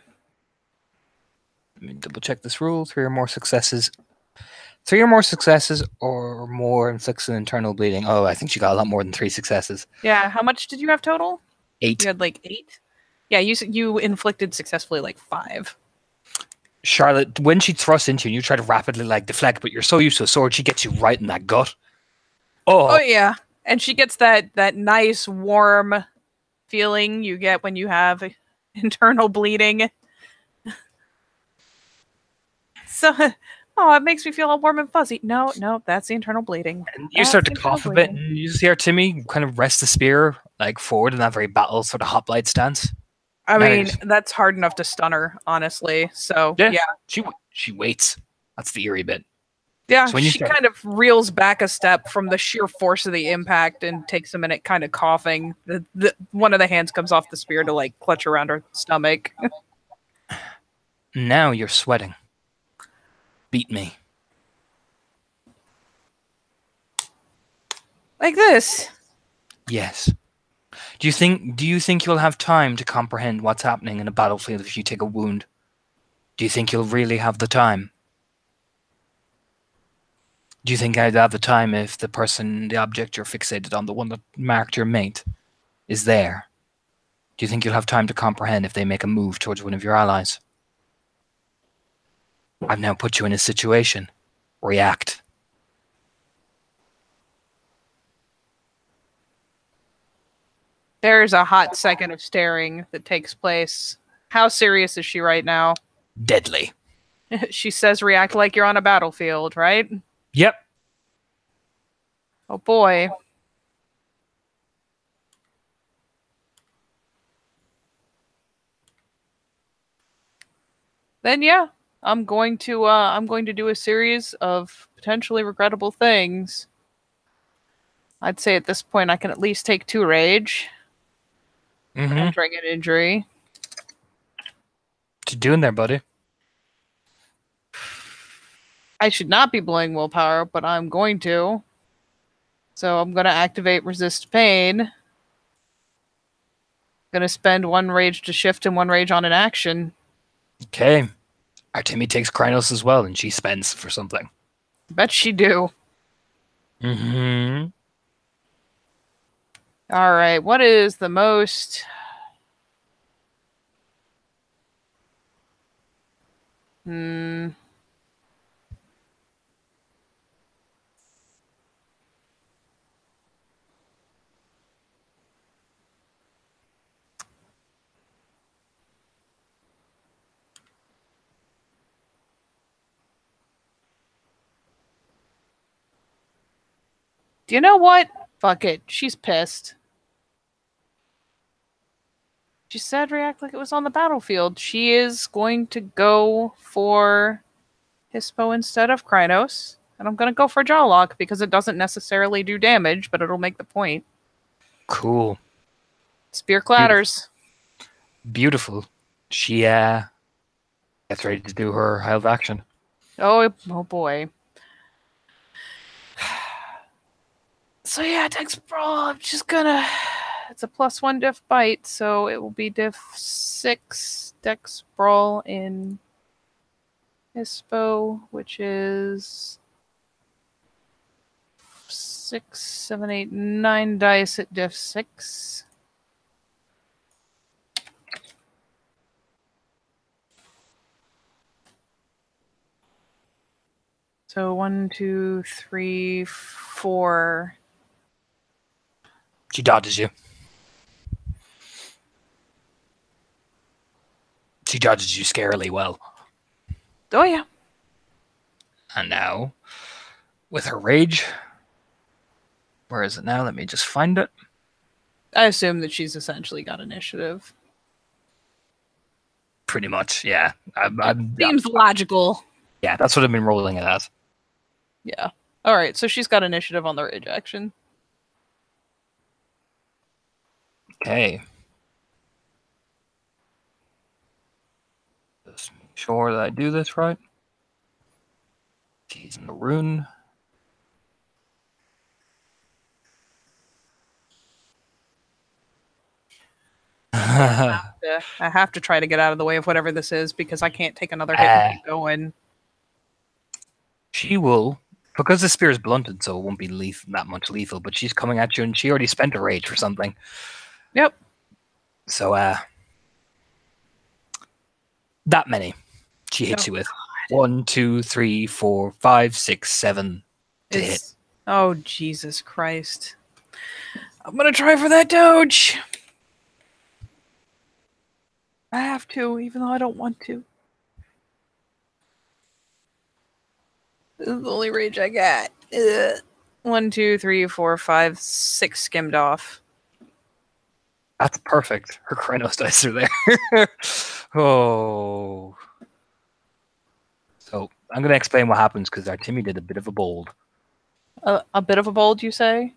Speaker 1: Let me double check this rule. 3 or more successes. 3 or more successes or more inflicts an internal bleeding. Oh, I think she got a lot more than 3 successes.
Speaker 2: Yeah, how much did you have total?
Speaker 1: 8.
Speaker 2: You had like 8? Yeah, you inflicted successfully like 5.
Speaker 1: Charlotte, when she thrusts into you, you try to rapidly like deflect, but you're so used to a sword, she gets you right in that gut.
Speaker 2: Oh yeah, and she gets that nice warm feeling you get when you have internal bleeding. So, oh, it makes me feel all warm and fuzzy. No, that's the internal bleeding.
Speaker 1: And you start to cough a bit, and you see her, Timmy, kind of rest the spear like forward in that very battle sort of hoplite stance.
Speaker 2: I mean, that's hard enough to stun her, honestly. So yeah.
Speaker 1: She waits. That's the eerie bit.
Speaker 2: Yeah, so she kind of reels back a step from the sheer force of the impact and takes a minute kind of coughing. One of the hands comes off the spear to like clutch around her stomach.
Speaker 1: Now you're sweating. Beat me.
Speaker 2: Like this?
Speaker 1: Yes. Do you think you'll have time to comprehend what's happening in a battlefield if you take a wound? Do you think you'll really have the time? Do you think I'd have the time if the object you're fixated on, the one that marked your mate, is there? Do you think you'll have time to comprehend if they make a move towards one of your allies? I've now put you in a situation. React.
Speaker 2: There's a hot second of staring that takes place. How serious is she right now?
Speaker 1: Deadly.
Speaker 2: She says react like you're on a battlefield, right?
Speaker 1: Yep.
Speaker 2: Oh boy. Then yeah, I'm going to do a series of potentially regrettable things. I'd say at this point I can at least take 2 rage. Entering an injury.
Speaker 1: What you doing there, buddy?
Speaker 2: I should not be blowing willpower, but I'm going to. So I'm going to activate resist pain. Going to spend 1 rage to shift and 1 rage on an action.
Speaker 1: Okay. Artemi takes Krynos as well, and she spends for something.
Speaker 2: Bet she do. All right, what is the most... Do you know what? Fuck it. She's pissed. She said react like it was on the battlefield. She is going to go for Hispo instead of Krynos. And I'm going to go for Jawlock because it doesn't necessarily do damage, but it'll make the point.
Speaker 1: Cool.
Speaker 2: Spear clatters.
Speaker 1: Beautiful. She Gets ready to do her held action.
Speaker 2: Oh boy. So yeah, Dex Brawl, I'm just gonna... It's a +1 diff bite, so it will be diff 6 Dex Brawl in ISPO, which is 6, 7, 8, 9 dice at diff 6. So 1, 2, 3, 4.
Speaker 1: She dodges you. She dodges you scarily well.
Speaker 2: Oh yeah.
Speaker 1: And now, with her rage, where is it now? Let me just find it.
Speaker 2: I assume that she's essentially got initiative.
Speaker 1: Pretty much, yeah.
Speaker 2: Seems logical.
Speaker 1: Yeah, that's what I've been rolling it as.
Speaker 2: Yeah. All right, so she's got initiative on the rage action.
Speaker 1: Okay. Just make sure that I do this right. She's in the rune.
Speaker 2: I have to try to get out of the way of whatever this is because I can't take another hit and keep going.
Speaker 1: She will, because the spear is blunted, so it won't be that much lethal, but she's coming at you and she already spent a rage for something.
Speaker 2: Yep.
Speaker 1: So, that many she hits you with. 1, 2, 3, 4, 5, 6, 7 to hit.
Speaker 2: Oh, Jesus Christ. I'm going to try for that dodge. I have to, even though I don't want to. This is the only rage I got. Ugh. 1, 2, 3, 4, 5, 6 skimmed off.
Speaker 1: That's perfect. Her Krynos dice are there. Oh. So I'm going to explain what happens because our Timmy did a bit of a bold.
Speaker 2: A bit of a bold, you say?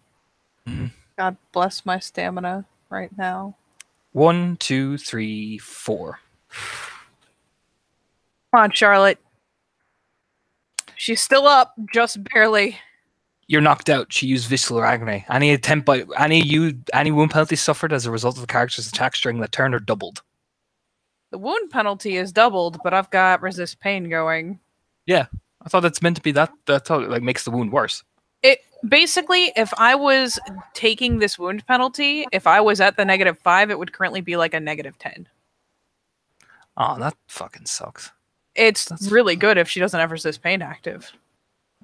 Speaker 1: Mm-hmm.
Speaker 2: God bless my stamina right now.
Speaker 1: 1, 2, 3, 4.
Speaker 2: Come on, Charlotte. She's still up, just barely.
Speaker 1: You're knocked out. She used Visceral Agony. Any wound penalty suffered as a result of the character's attack during the turn are doubled.
Speaker 2: The wound penalty is doubled, but I've got resist pain going.
Speaker 1: Yeah, I thought that's meant to be that. That's how it makes the wound worse.
Speaker 2: It basically, if I was taking this wound penalty, if I was at the -5, it would currently be like a -10.
Speaker 1: Oh, that fucking sucks.
Speaker 2: That's really good if she doesn't have resist pain active.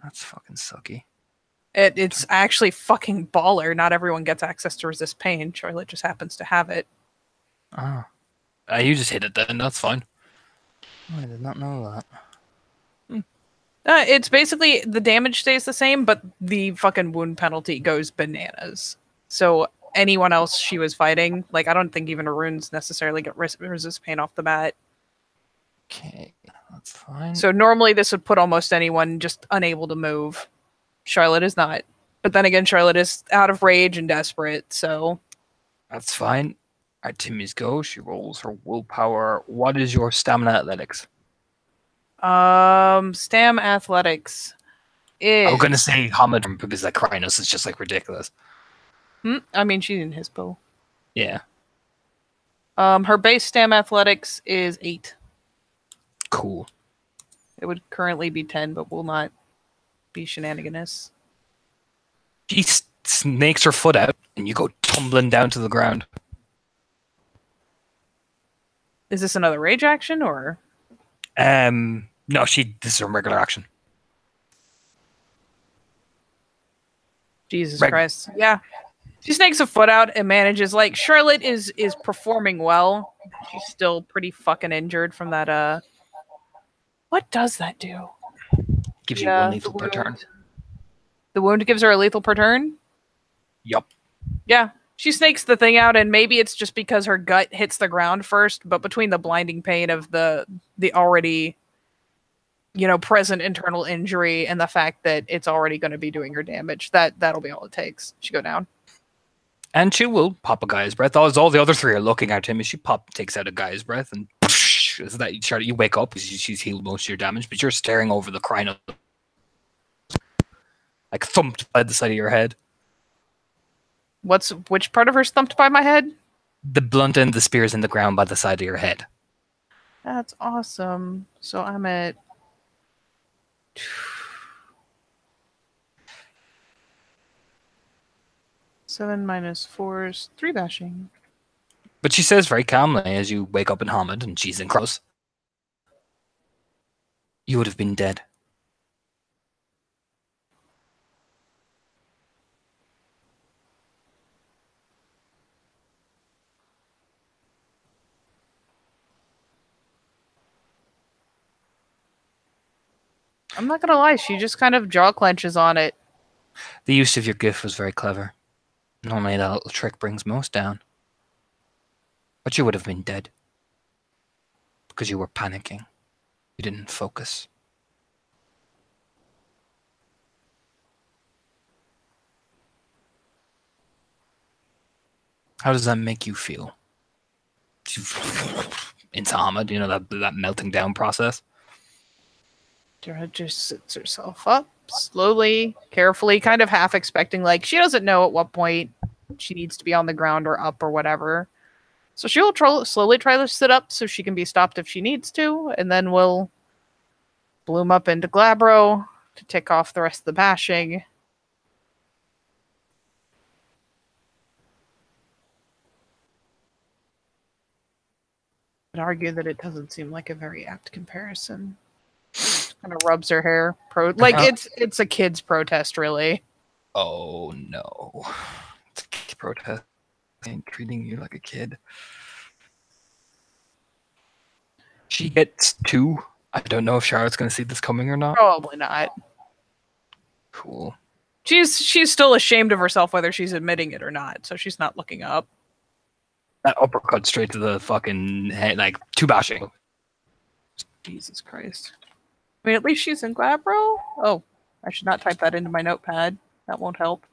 Speaker 1: That's fucking sucky.
Speaker 2: It's actually fucking baller. Not everyone gets access to resist pain. Charlotte just happens to have it.
Speaker 1: Oh. You just hit it then. That's fine. I did not know that.
Speaker 2: It's basically the damage stays the same, but the fucking wound penalty goes bananas. So anyone else she was fighting, like I don't think even runes necessarily get resist pain off the bat.
Speaker 1: Okay, that's fine.
Speaker 2: So normally this would put almost anyone just unable to move. Charlotte is not. But then again, Charlotte is out of rage and desperate, so...
Speaker 1: That's fine. At Timmy's go, she rolls her willpower. What is your stamina athletics?
Speaker 2: Stam athletics is...
Speaker 1: I'm going to say Hamid because that Krynos is just like ridiculous.
Speaker 2: I mean, she's in Hispo.
Speaker 1: Yeah.
Speaker 2: Her base stam athletics is 8.
Speaker 1: Cool.
Speaker 2: It would currently be 10, but will not be shenaniganous.
Speaker 1: She snakes her foot out, and you go tumbling down to the ground.
Speaker 2: Is this another rage action, or?
Speaker 1: No, this is a regular action.
Speaker 2: Jesus Christ. Yeah. She snakes a foot out and manages, like, Charlotte is performing well. She's still pretty fucking injured from that, What does that do?
Speaker 1: Gives you 1 lethal per turn.
Speaker 2: The wound gives her a lethal per turn?
Speaker 1: Yup.
Speaker 2: Yeah. She snakes the thing out, and maybe it's just because her gut hits the ground first, but between the blinding pain of the already, present internal injury and the fact that it's already going to be doing her damage, that'll be all it takes. She go down. And
Speaker 1: she will pop a guy's breath. All the other 3 are looking at him as she takes out a guy's breath and is that you wake up because she's healed most of your damage, but you're staring over the crown, like thumped by the side of your head.
Speaker 2: Which part of her's thumped by my head?
Speaker 1: The blunt end of the spear is in the ground by the side of your head.
Speaker 2: That's awesome. So I'm at 7 minus 4 is 3 bashing.
Speaker 1: But she says very calmly as you wake up in Hamid and she's in close. You would have been dead.
Speaker 2: I'm not gonna lie, she just kind of jaw clenches on it.
Speaker 1: The use of your gift was very clever. Normally that little trick brings most down. But you would have been dead. Because you were panicking. You didn't focus. How does that make you feel? Into Hamid, you know, that melting down process?
Speaker 2: Dara just sits herself up, slowly, carefully, kind of half expecting, like, she doesn't know at what point she needs to be on the ground or up or whatever. So she'll slowly try to sit up so she can be stopped if she needs to, and then we'll bloom up into Glabro to tick off the rest of the bashing. I'd argue that it doesn't seem like a very apt comparison. Kind of rubs her hair. It's a kid's protest, really.
Speaker 1: Oh no. It's a kid's protest. And treating you like a kid. She gets 2. I don't know if Charlotte's going to see this coming or not.
Speaker 2: Probably not.
Speaker 1: Cool.
Speaker 2: She's still ashamed of herself whether she's admitting it or not, so she's not looking up.
Speaker 1: That uppercut straight to the fucking head, like 2 bashing.
Speaker 2: Jesus Christ. I mean, at least she's in Glabro? Oh, I should not type that into my notepad. That won't help.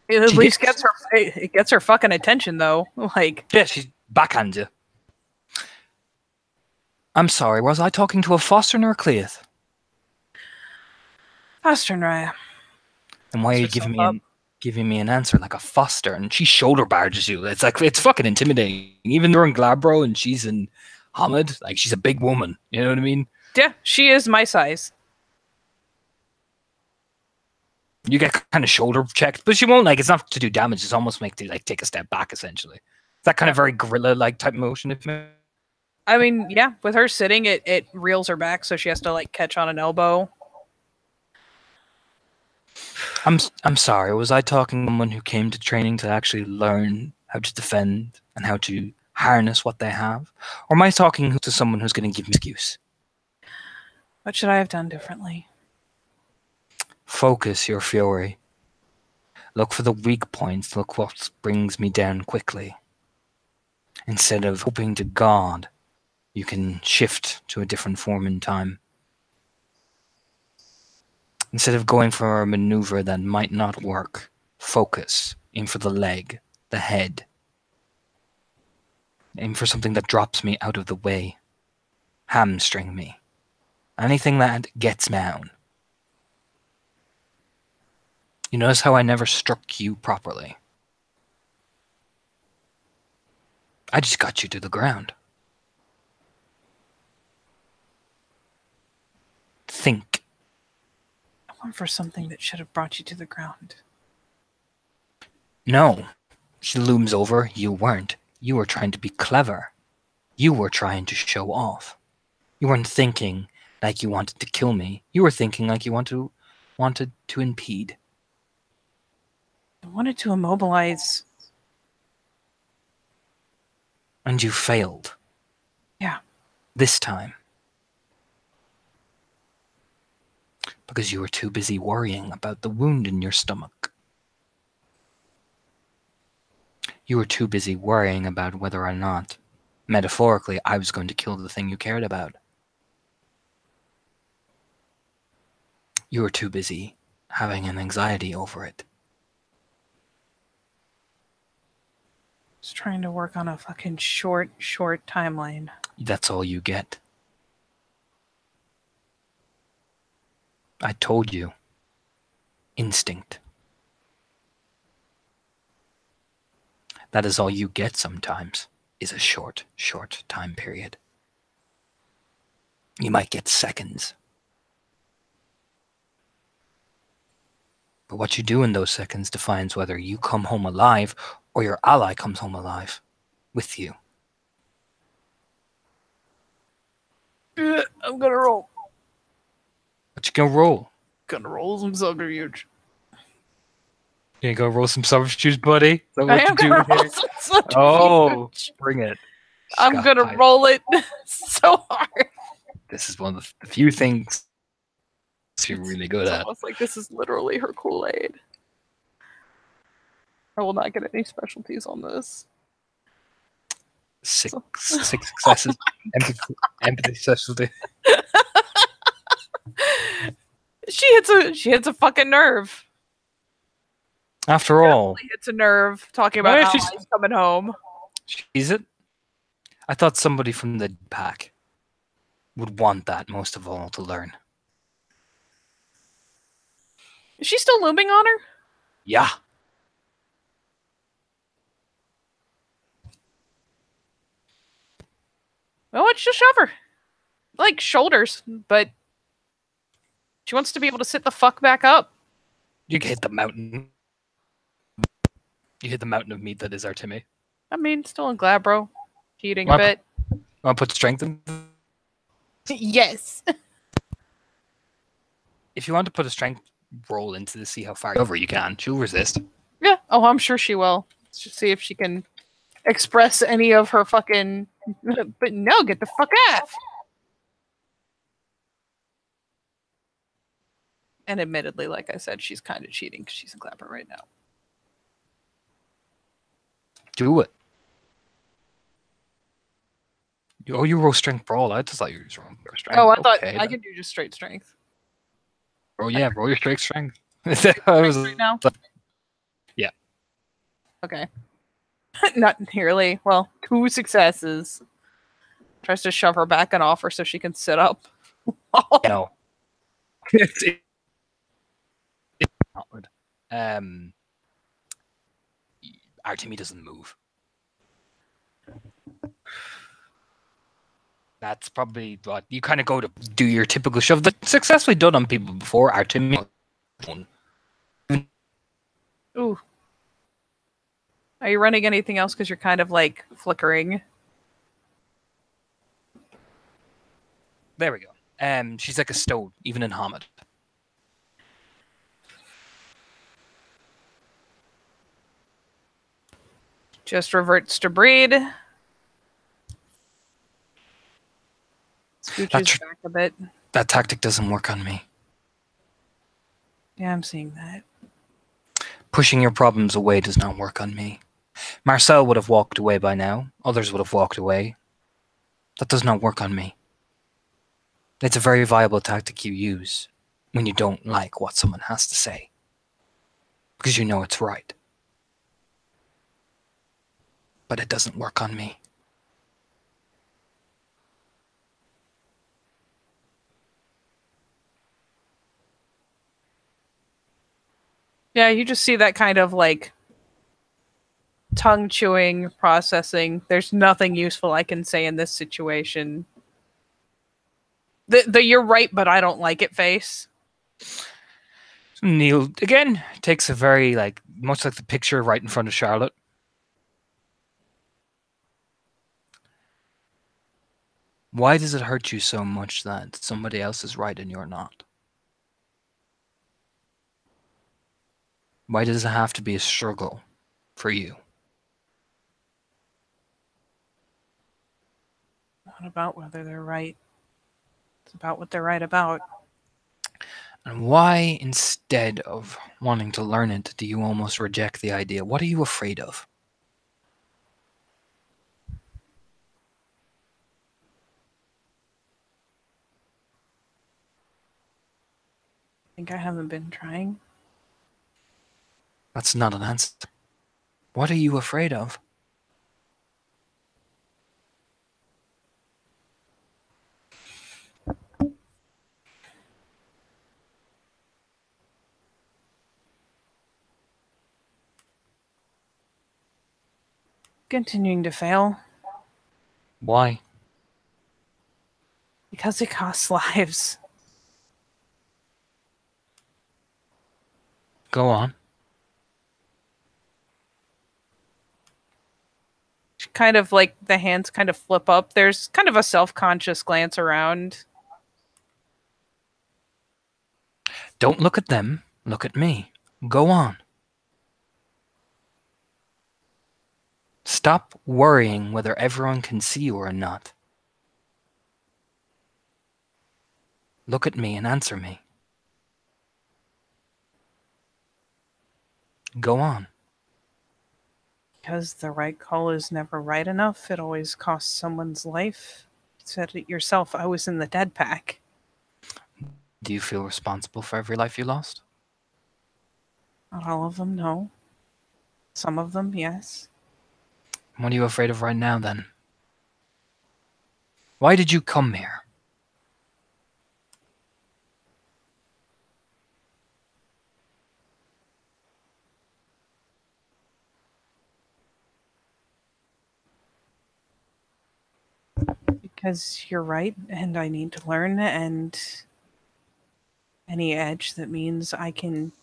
Speaker 2: It at least gets her fucking attention, though. Like,
Speaker 1: yeah, she's backhands you. I'm sorry, was I talking to a Foster or a Cleith?
Speaker 2: Foster and Raya.
Speaker 1: And why are you giving me an answer like a Foster? And she shoulder barges you. It's like, it's fucking intimidating. Even though you're in Glabro and she's in Hamid, like, she's a big woman. You know what I mean?
Speaker 2: Yeah, she is my size.
Speaker 1: You get kind of shoulder checked, but she won't, like, it's not to do damage. It's almost make to, like, take a step back, essentially. It's that kind of very gorilla-like type motion.
Speaker 2: I mean, yeah, with her sitting, it reels her back, so she has to, like, catch on an elbow.
Speaker 1: I'm sorry, was I talking to someone who came to training to actually learn how to defend and how to harness what they have? Or am I talking to someone who's going to give me an excuse?
Speaker 2: What should I have done differently?
Speaker 1: Focus your fury. Look for the weak points. Look what brings me down quickly. Instead of hoping to God, you can shift to a different form in time. Instead of going for a maneuver that might not work, focus. Aim for the leg, the head. Aim for something that drops me out of the way. Hamstring me. Anything that gets me down. You notice how I never struck you properly? I just got you to the ground. Think.
Speaker 2: I went for something that should have brought you to the ground.
Speaker 1: No. She looms over. You weren't. You were trying to be clever. You were trying to show off. You weren't thinking like you wanted to kill me. You were thinking like you wanted to impede.
Speaker 2: I wanted to immobilize.
Speaker 1: And you failed.
Speaker 2: Yeah.
Speaker 1: This time. Because you were too busy worrying about the wound in your stomach. You were too busy worrying about whether or not, metaphorically, I was going to kill the thing you cared about. You were too busy having an anxiety over it.
Speaker 2: Just trying to work on a fucking short timeline.
Speaker 1: That's all you get. I told you. Instinct. That is all you get sometimes, is a short time period. You might get seconds. But what you do in those seconds defines whether you come home alive or your ally comes home alive with you.
Speaker 2: I'm gonna roll.
Speaker 1: But you can roll.
Speaker 2: Gonna roll some subterfuge.
Speaker 1: You go roll some subterfuge, buddy? Is that what
Speaker 2: I am gonna roll some subterfuge.
Speaker 1: Oh, bring it.
Speaker 2: I'm gonna roll it so hard.
Speaker 1: This is one of the few things she's really good at.
Speaker 2: It's almost like this is literally her Kool-Aid. I will not get any specialties on this.
Speaker 1: Six successes. Empathy specialty.
Speaker 2: She hits a fucking nerve.
Speaker 1: After all,
Speaker 2: hits a nerve talking about allies coming home.
Speaker 1: Is it? I thought somebody from the pack would want that most of all to learn.
Speaker 2: Is she still looming on her?
Speaker 1: Yeah.
Speaker 2: Well, let's just shove her. Like shoulders, but she wants to be able to sit the fuck back up.
Speaker 1: You hit the mountain. You hit the mountain of meat that is Artemi.
Speaker 2: I mean, still in Glabro. Cheating a bit.
Speaker 1: Want to put strength in?
Speaker 2: Yes.
Speaker 1: If you want to put a strength roll into this, see how far over you can. She'll resist.
Speaker 2: Yeah. Oh, I'm sure she will. Let's just see if she can express any of her fucking... But no, get the fuck out. And admittedly, like I said, she's kind of cheating because she's in Glabro right now.
Speaker 1: Do it. Oh, you roll strength brawl. I just thought you were rolling strength.
Speaker 2: Oh, I thought I could do just straight strength.
Speaker 1: Oh yeah, roll your strength.
Speaker 2: Right now?
Speaker 1: Yeah.
Speaker 2: Okay. Not nearly. Well, 2 successes. Tries to shove her back and off her so she can sit up.
Speaker 1: No. It's awkward. Artemi doesn't move. That's probably what you kind of go to do your typical shove. That's successfully done on people before. Artemi.
Speaker 2: Ooh. Are you running anything else because you're kind of like flickering?
Speaker 1: There we go. She's like a stone, even in Hamid.
Speaker 2: Just reverts to breed. Scooches back a bit.
Speaker 1: That tactic doesn't work on me.
Speaker 2: Yeah, I'm seeing that.
Speaker 1: Pushing your problems away does not work on me. Marcel would have walked away by now. Others would have walked away. That does not work on me. It's a very viable tactic you use when you don't like what someone has to say. Because you know it's right. But it doesn't work on me.
Speaker 2: Yeah, you just see that kind of like tongue chewing, processing. There's nothing useful I can say in this situation. The you're right, but I don't like it face.
Speaker 1: Neil, again, takes a very, much like the picture right in front of Charlotte. Why does it hurt you so much that somebody else is right and you're not? Why does it have to be a struggle for you?
Speaker 2: Not about whether they're right. It's about what they're right about.
Speaker 1: And why, instead of wanting to learn it, do you almost reject the idea? What are you afraid of?
Speaker 2: I think I haven't been trying.
Speaker 1: That's not an answer. What are you afraid of?
Speaker 2: Continuing to fail.
Speaker 1: Why?
Speaker 2: Because it costs lives.
Speaker 1: Go on.
Speaker 2: Kind of like the hands kind of flip up. There's kind of a self-conscious glance around.
Speaker 1: Don't look at them. Look at me. Go on. Stop worrying whether everyone can see you or not. Look at me and answer me. Go on.
Speaker 2: Because the right call is never right enough. It always costs someone's life. You said it yourself. I was in the dead pack.
Speaker 1: Do you feel responsible for every life you lost?
Speaker 2: Not all of them, no. Some of them, yes.
Speaker 1: What are you afraid of right now, then? Why did you come here?
Speaker 2: Because you're right, and I need to learn, and any edge that means I can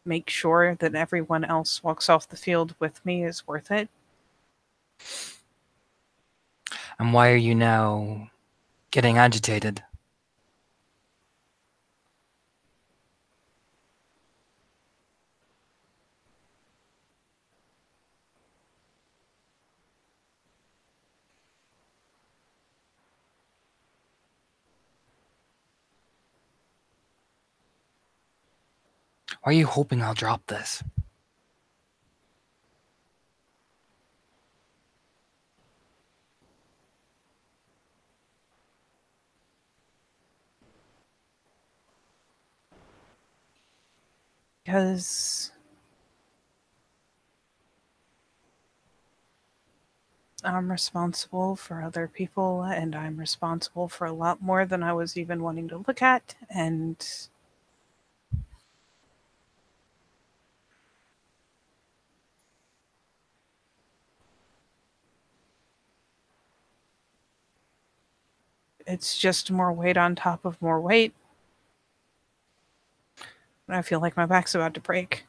Speaker 2: make sure that everyone else walks off the field with me is worth it.
Speaker 1: And why are you now getting agitated? Why are you hoping I'll drop this?
Speaker 2: Because I'm responsible for other people, and I'm responsible for a lot more than I was even wanting to look at, and it's just more weight on top of more weight. And I feel like my back's about to break.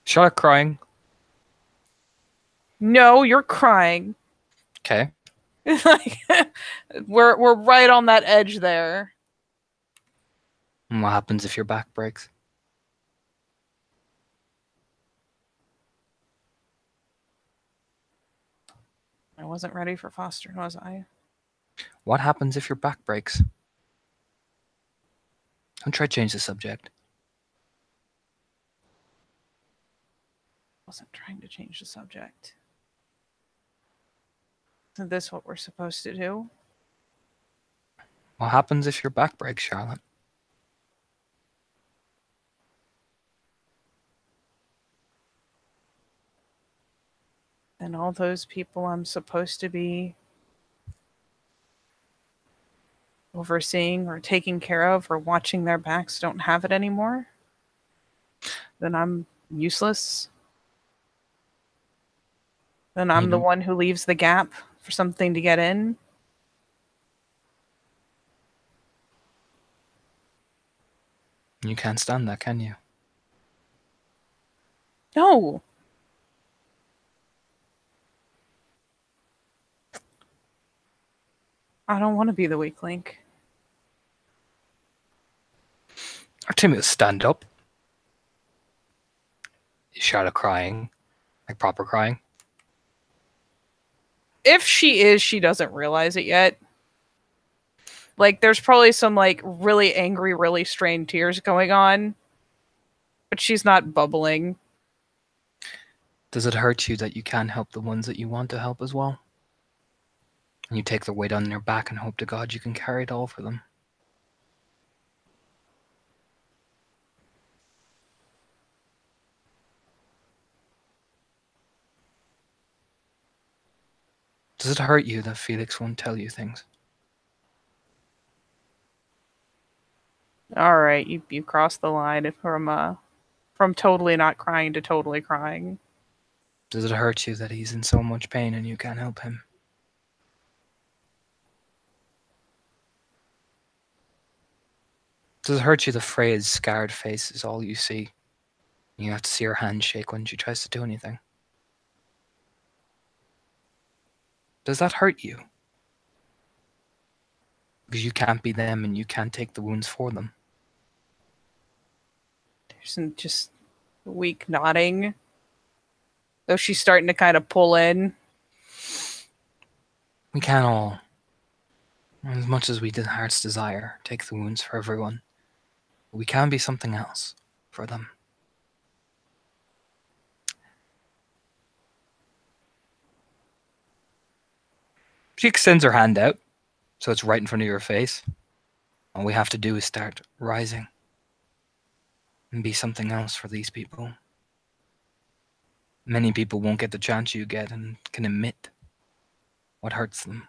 Speaker 1: Start crying.
Speaker 2: No, you're crying.
Speaker 1: Okay.
Speaker 2: Like, we're right on that edge there.
Speaker 1: And what happens if your back breaks?
Speaker 2: I wasn't ready for fostering, was I?
Speaker 1: What happens if your back breaks? Don't try to change the subject.
Speaker 2: Wasn't trying to change the subject. Isn't this what we're supposed to do?
Speaker 1: What happens if your back breaks, Charlotte?
Speaker 2: Then all those people I'm supposed to be overseeing or taking care of or watching their backs don't have it anymore? Then I'm useless? Then I'm the one who leaves the gap for something to get in?
Speaker 1: You can't stand that, can you?
Speaker 2: No. I don't want to be the weak link.
Speaker 1: Artemis, stand up. Charlotte crying. Like proper crying.
Speaker 2: If she is, she doesn't realize it yet. Like, there's probably some, like, really angry, really strained tears going on. But she's not bubbling.
Speaker 1: Does it hurt you that you can't help the ones that you want to help as well? And you take the weight on your back and hope to God you can carry it all for them? Does it hurt you that Felix won't tell you things?
Speaker 2: All right, you crossed the line from totally not crying to totally crying.
Speaker 1: Does it hurt you that he's in so much pain and you can't help him? Does it hurt you the Freya's scarred face is all you see? And you have to see her hand shake when she tries to do anything? Does that hurt you? Because you can't be them and you can't take the wounds for them.
Speaker 2: There's some just weak nodding. Though she's starting to kind of pull in.
Speaker 1: We can't all, as much as we did heart's desire, take the wounds for everyone. We can be something else for them. She extends her hand out, so it's right in front of your face. All we have to do is start rising and be something else for these people. Many people won't get the chance you get and can admit what hurts them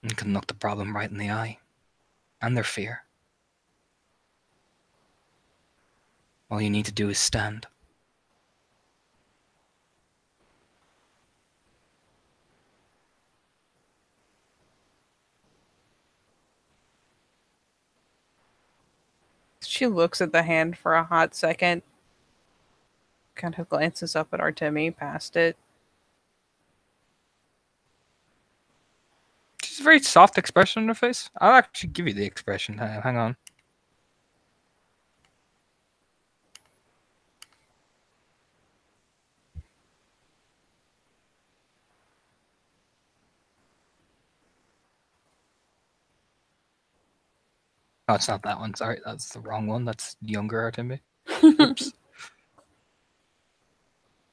Speaker 1: and can look the problem right in the eye and their fear. All you need to do is stand.
Speaker 2: She looks at the hand for a hot second. Kind of glances up at Artemi past it.
Speaker 1: She's a very soft expression on her face. I'll actually give you the expression. Hang on. Oh, it's not that one. Sorry, that's the wrong one. That's younger Artemi. Oops.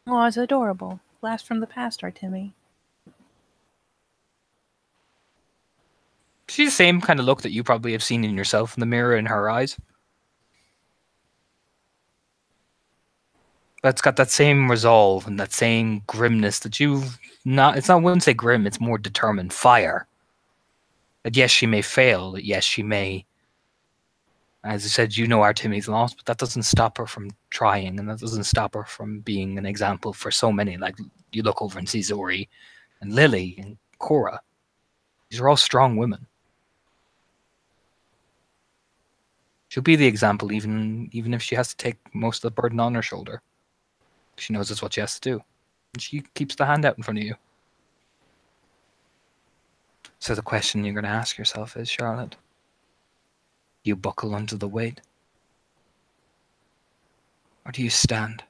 Speaker 2: Oh, it's adorable. Blast from the past, Artemi.
Speaker 1: She's the same kind of look that you probably have seen in yourself in the mirror in her eyes. But it's got that same resolve and that same grimness that you've not. It's not. I wouldn't say grim. It's more determined fire. That yes, she may fail. That yes, she may. As I said, you know Artemi's lost, but that doesn't stop her from trying, and that doesn't stop her from being an example for so many. Like you look over and see Zori, and Lily, and Cora. These are all strong women. She'll be the example, even if she has to take most of the burden on her shoulder. She knows it's what she has to do. And she keeps the hand out in front of you. So the question you're going to ask yourself is, Charlotte, do you buckle under the weight? Or do you stand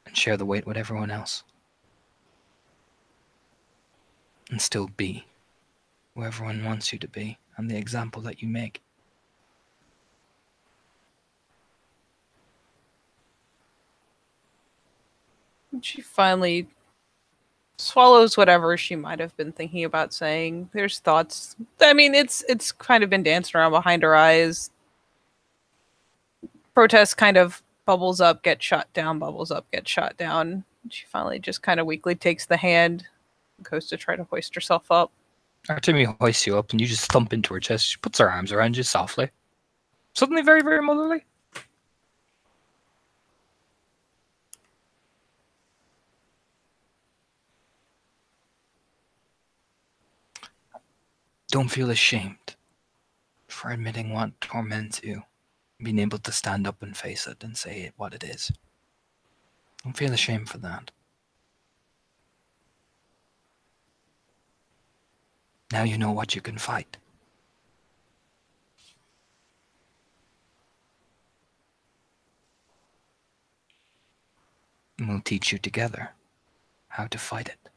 Speaker 1: and share the weight with everyone else? And still be who everyone wants you to be and the example that you make?
Speaker 2: She finally swallows whatever she might have been thinking about saying. There's thoughts. I mean, it's kind of been dancing around behind her eyes. Protest kind of bubbles up, gets shot down, bubbles up, gets shot down. She finally just kind of weakly takes the hand and goes to try to hoist herself up.
Speaker 1: Artemi hoists you up and you just thump into her chest. She puts her arms around you softly. Suddenly very, very motherly. Don't feel ashamed for admitting what torments you. Being able to stand up and face it and say it what it is. Don't feel ashamed for that. Now you know what you can fight. And we'll teach you together how to fight it.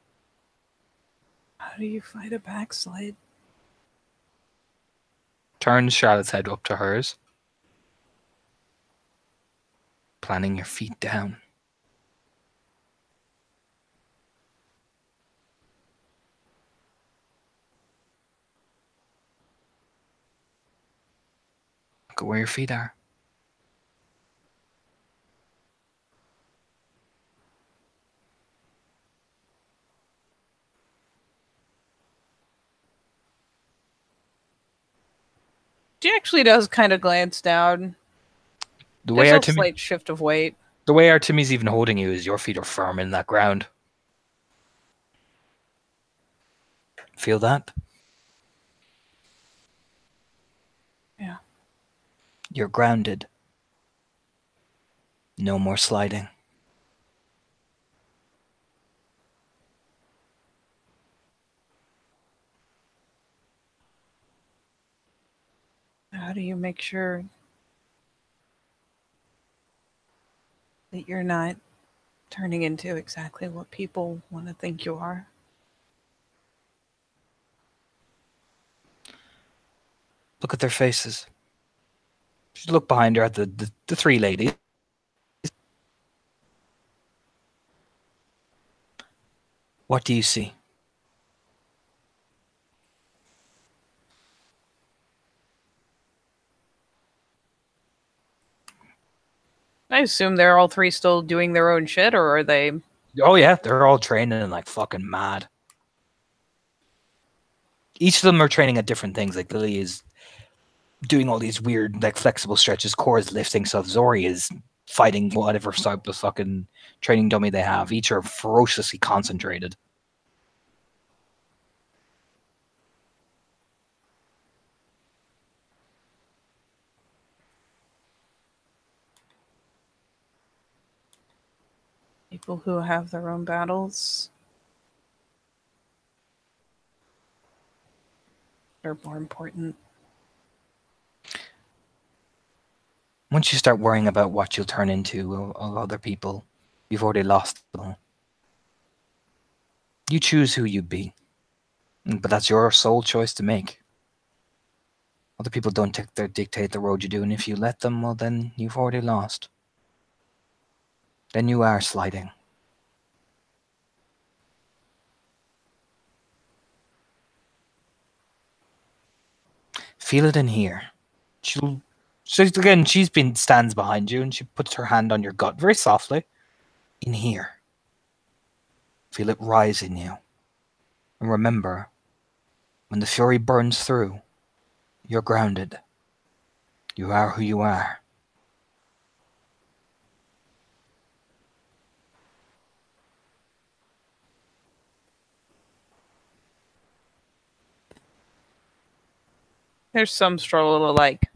Speaker 2: How do you fight a backslide?
Speaker 1: Turns Charlotte's head up to hers. Planting your feet down. Look at where your feet are.
Speaker 2: She actually does kind of glance down.
Speaker 1: There's a
Speaker 2: slight shift of weight.
Speaker 1: The way Artemi's even holding you is your feet are firm in that ground. Feel that?
Speaker 2: Yeah.
Speaker 1: You're grounded. No more sliding.
Speaker 2: How do you make sure that you're not turning into exactly what people want to think you are?
Speaker 1: Look at their faces. Just look behind her at the three ladies. What do you see?
Speaker 2: I assume they're all three still doing their own shit, or are they?
Speaker 1: Oh yeah, they're all training like fucking mad. Each of them are training at different things. Like Lily is doing all these weird, like flexible stretches. Core is lifting stuff. Zori is fighting whatever type of fucking training dummy they have. Each are ferociously concentrated.
Speaker 2: People who have their own battles are more important.
Speaker 1: Once you start worrying about what you'll turn into of other people, you've already lost them. You choose who you be, but that's your sole choice to make. Other people don't dictate the road you do, and if you let them, well, then you've already lost. Then you are sliding. Feel it in here. She's stands behind you, and she puts her hand on your gut very softly. In here. Feel it rise in you. And remember, when the fury burns through, you're grounded. You are who you are.
Speaker 2: There's some struggle to like.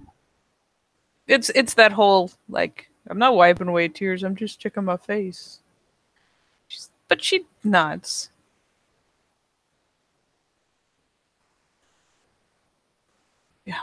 Speaker 2: It's that whole like, I'm not wiping away tears. I'm just checking my face. But she nods. Yeah.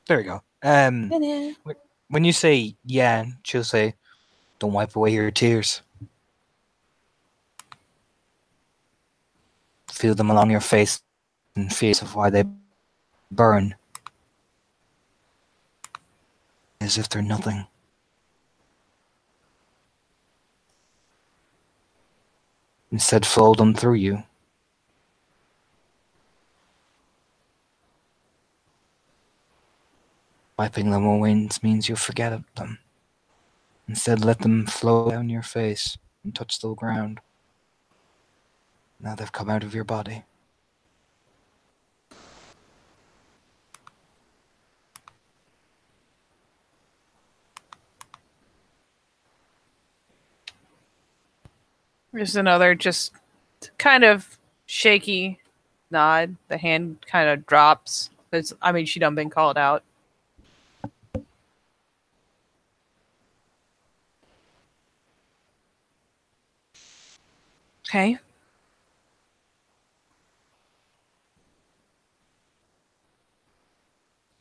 Speaker 1: There you go. When you say yeah, she'll say, "Don't wipe away your tears. Feel them along your face and face of why they burn, as if they're nothing. Instead, flow them through you." Wiping them away means you forget them. Instead, let them flow down your face and touch the ground. Now they've come out of your body.
Speaker 2: There's another just kind of shaky nod. The hand kind of drops. I mean, she done been called out. Okay.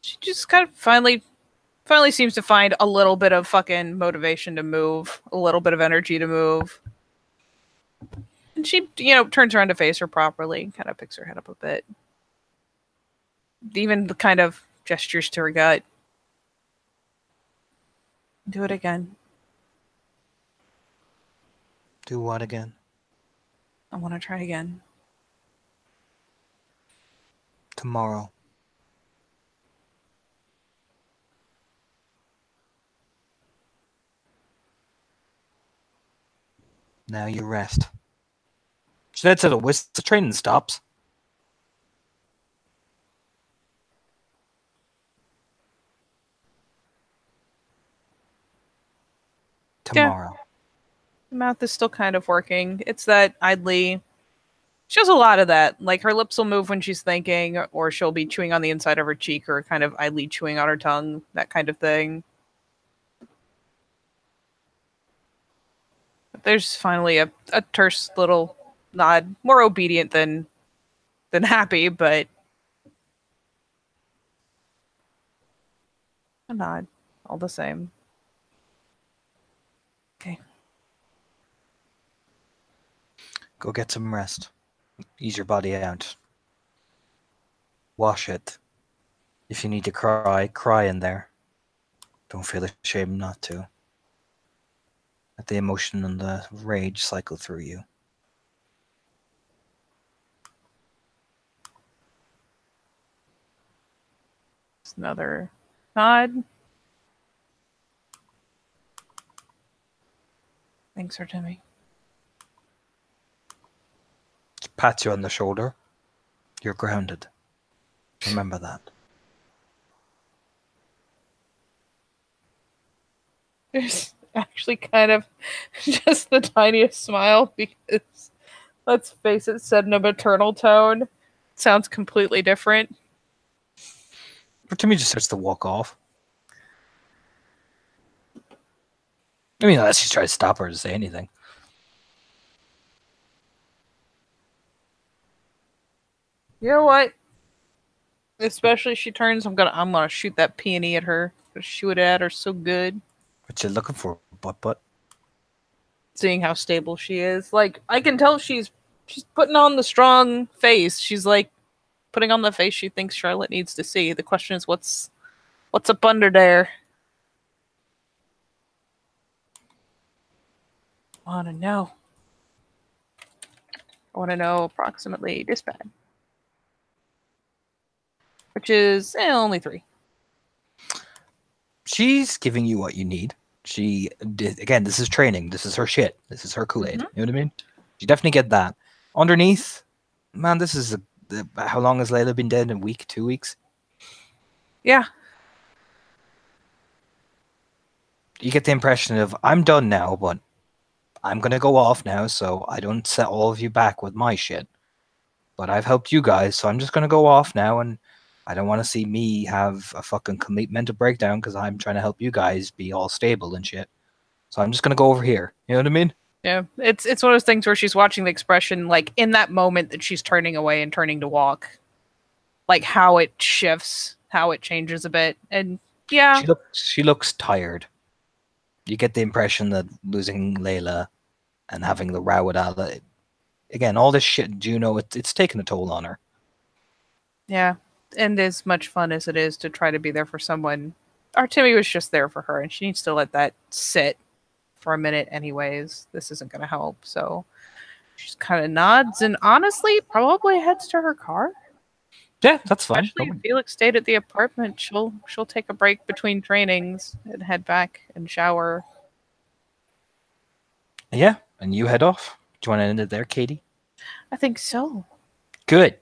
Speaker 2: She just kind of finally seems to find a little bit of fucking motivation to move, a little bit of energy to move. And she, turns around to face her properly, kind of picks her head up a bit. Even the kind of gestures to her gut. Do it again.
Speaker 1: Do what again?
Speaker 2: I want to try again.
Speaker 1: tomorrow. Now you rest. So that's it. Once the training stops. Tomorrow.
Speaker 2: Yeah. The mouth is still kind of working. It's that idly. She has a lot of that. Like her lips will move when she's thinking, or she'll be chewing on the inside of her cheek, or kind of idly chewing on her tongue, that kind of thing. But there's finally a terse little nod, more obedient than happy, but a nod, all the same. Okay.
Speaker 1: Go get some rest. Ease your body out. Wash it. If you need to cry, cry in there. Don't feel ashamed not to. Let the emotion and the rage cycle through you.
Speaker 2: Just another nod. Thanks, Artemi.
Speaker 1: Pats you on the shoulder. You're grounded. Remember that.
Speaker 2: There's actually kind of just the tiniest smile because, let's face it, said in a maternal tone, sounds completely different.
Speaker 1: But Timmy just starts to walk off. I mean, unless you try to stop her to say anything.
Speaker 2: You know what? Especially if she turns, I'm gonna shoot that peony at her. Shoot it at her so good.
Speaker 1: What you looking for, butt?
Speaker 2: Seeing how stable she is, like I can tell she's putting on the strong face. She's like putting on the face she thinks Charlotte needs to see. The question is, what's up under there? I want to know. I want to know approximately this bad. Which is only 3.
Speaker 1: She's giving you what you need. She did, again, this is training. This is her shit. This is her Kool-Aid.
Speaker 2: Mm-hmm.
Speaker 1: You know what I mean? You definitely get that. Underneath, man, this is how long has Layla been dead? A week, 2 weeks?
Speaker 2: Yeah.
Speaker 1: You get the impression of, I'm done now, but I'm going to go off now so I don't set all of you back with my shit. But I've helped you guys, so I'm just going to go off now, and I don't want to see me have a fucking complete mental breakdown because I'm trying to help you guys be all stable and shit. So I'm just going to go over here. You know what I mean?
Speaker 2: Yeah. It's one of those things where she's watching the expression, like, in that moment that she's turning away and turning to walk. Like, how it shifts, how it changes a bit. And, yeah.
Speaker 1: She looks tired. You get the impression that losing Layla and having the row with Alla, again, all this shit, Juno, it's taken a toll on her.
Speaker 2: Yeah. And as much fun as it is to try to be there for someone, Artemi was just there for her, and she needs to let that sit for a minute anyways. This isn't going to help. So she just kind of nods and honestly probably heads to her car.
Speaker 1: Yeah, that's fine.
Speaker 2: Especially if Felix stayed at the apartment, she'll take a break between trainings and head back and shower.
Speaker 1: Yeah, and you head off. Do you want to end it there, Katie?
Speaker 2: I think so.
Speaker 1: Good.